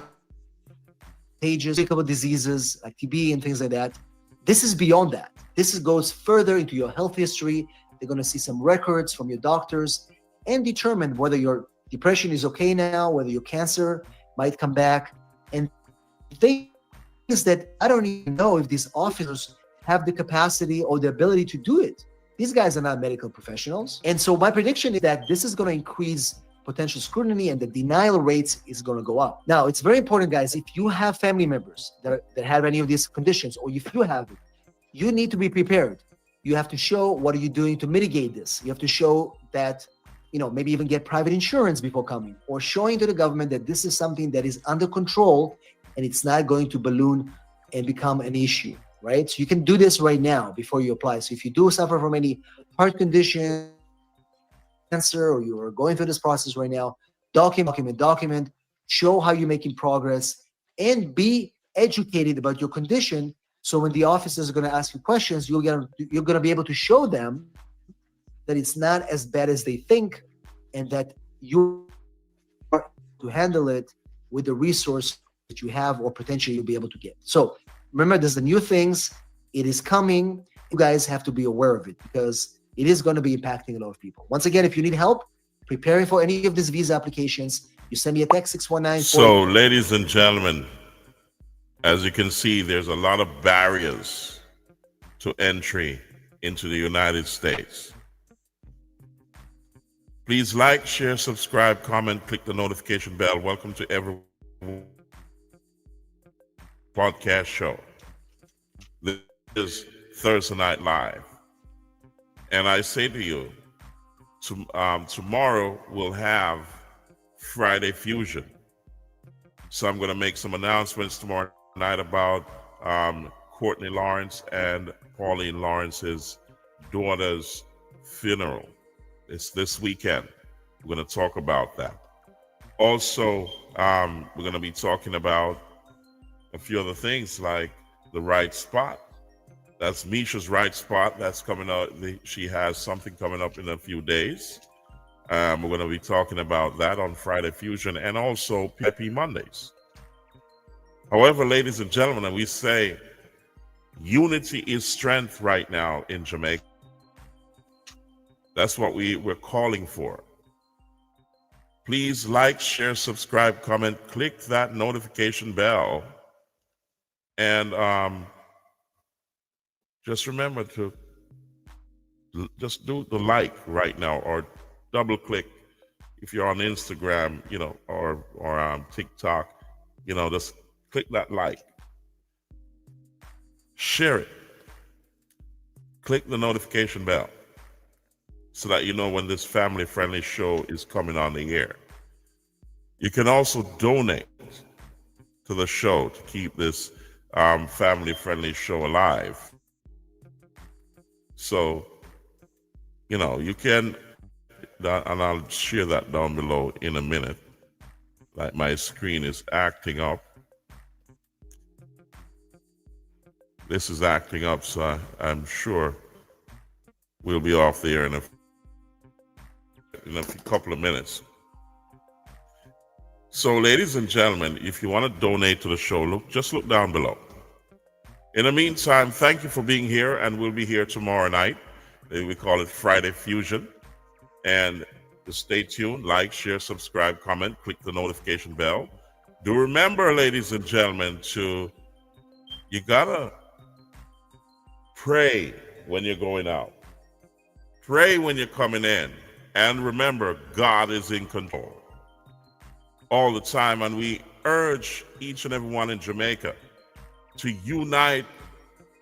contagious, communicable diseases like TB and things like that. This is beyond that. This goes further into your health history. They're going to see some records from your doctors and determine whether your depression is okay now, whether your cancer might come back, and things that I don't even know if these officers have the capacity or the ability to do it. These guys are not medical professionals. And so my prediction is that this is going to increase potential scrutiny, and the denial rates is going to go up. Now, it's very important, guys, if you have family members that have any of these conditions, or if you have it, you need to be prepared. You have to show what are you doing to mitigate this. You have to show that, maybe even get private insurance before coming, or showing to the government that this is something that is under control and it's not going to balloon and become an issue, right? So you can do this right now before you apply. So if you do suffer from any heart condition, cancer, or you are going through this process right now, document, show how you're making progress, and be educated about your condition. So when the officers are going to ask you questions, you're going to be able to show them that it's not as bad as they think, and that you are to handle it with the resource that you have, or potentially you'll be able to get. So remember, there's the new things. It is coming. You guys have to be aware of it, because it is going to be impacting a lot of people. Once again, if you need help preparing for any of these visa applications, you send me a text 619. So, ladies and gentlemen, as you can see, there's a lot of barriers to entry into the United States. Please like, share, subscribe, comment, click the notification bell. Welcome to every podcast show. This is Thursday Night Live. And I say to you, tomorrow we'll have Friday Fusion. So I'm going to make some announcements tomorrow night about Courtney Lawrence and Pauline Lawrence's daughter's funeral. It's this weekend. We're going to talk about that. Also, we're going to be talking about a few other things like the right spot. That's Misha's right spot. That's coming out. She has something coming up in a few days. We're going to be talking about that on Friday Fusion, and also Peppy Mondays. However, ladies and gentlemen, we say unity is strength right now in Jamaica. That's what we're calling for. Please like, share, subscribe, comment, click that notification bell, and just remember to just do the like right now, or double click if you're on Instagram, or TikTok, just click that like. Share it. Click the notification bell so that you know when this family-friendly show is coming on the air. You can also donate to to the show to keep this family-friendly show alive. So, you know, you can, and I'll share that down below in a minute. Like my screen is acting up. This is acting up, so I'm sure we'll be off the air in a couple of minutes. So, ladies and gentlemen, if you want to donate to the show, just look down below. In the meantime, thank you for being here, and we'll be here tomorrow night. We call it Friday Fusion. And stay tuned, like, share, subscribe, comment, click the notification bell. Do remember, ladies and gentlemen, you gotta pray when you're going out. Pray when you're coming in. And remember, God is in control all the time. And we urge each and everyone in Jamaica to unite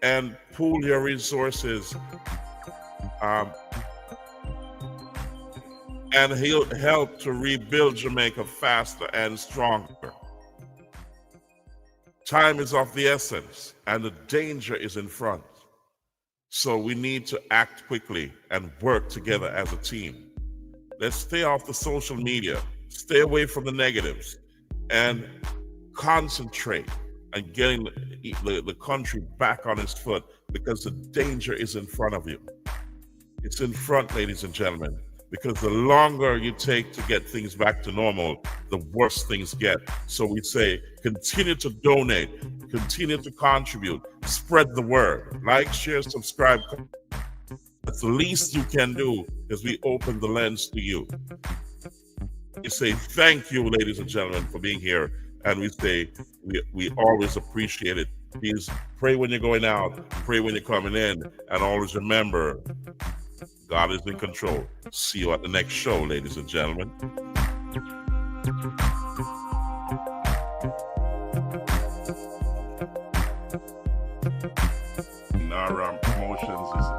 and pool your resources and he'll help to rebuild Jamaica faster and stronger. Time is of the essence, and the danger is in front. So we need to act quickly and work together as a team. Let's stay off the social media, stay away from the negatives, and concentrate on getting the country back on its foot, because the danger is in front of you. It's in front, ladies and gentlemen, because the longer you take to get things back to normal, the worse things get. So we say, continue to donate, continue to contribute, spread the word, like, share, subscribe. That's the least you can do, as we open the lens to you. We say thank you, ladies and gentlemen, for being here, and we say we always appreciate it. Please pray when you're going out, pray when you're coming in, and always remember, God is in control. See you at the next show, ladies and gentlemen. Our promotions is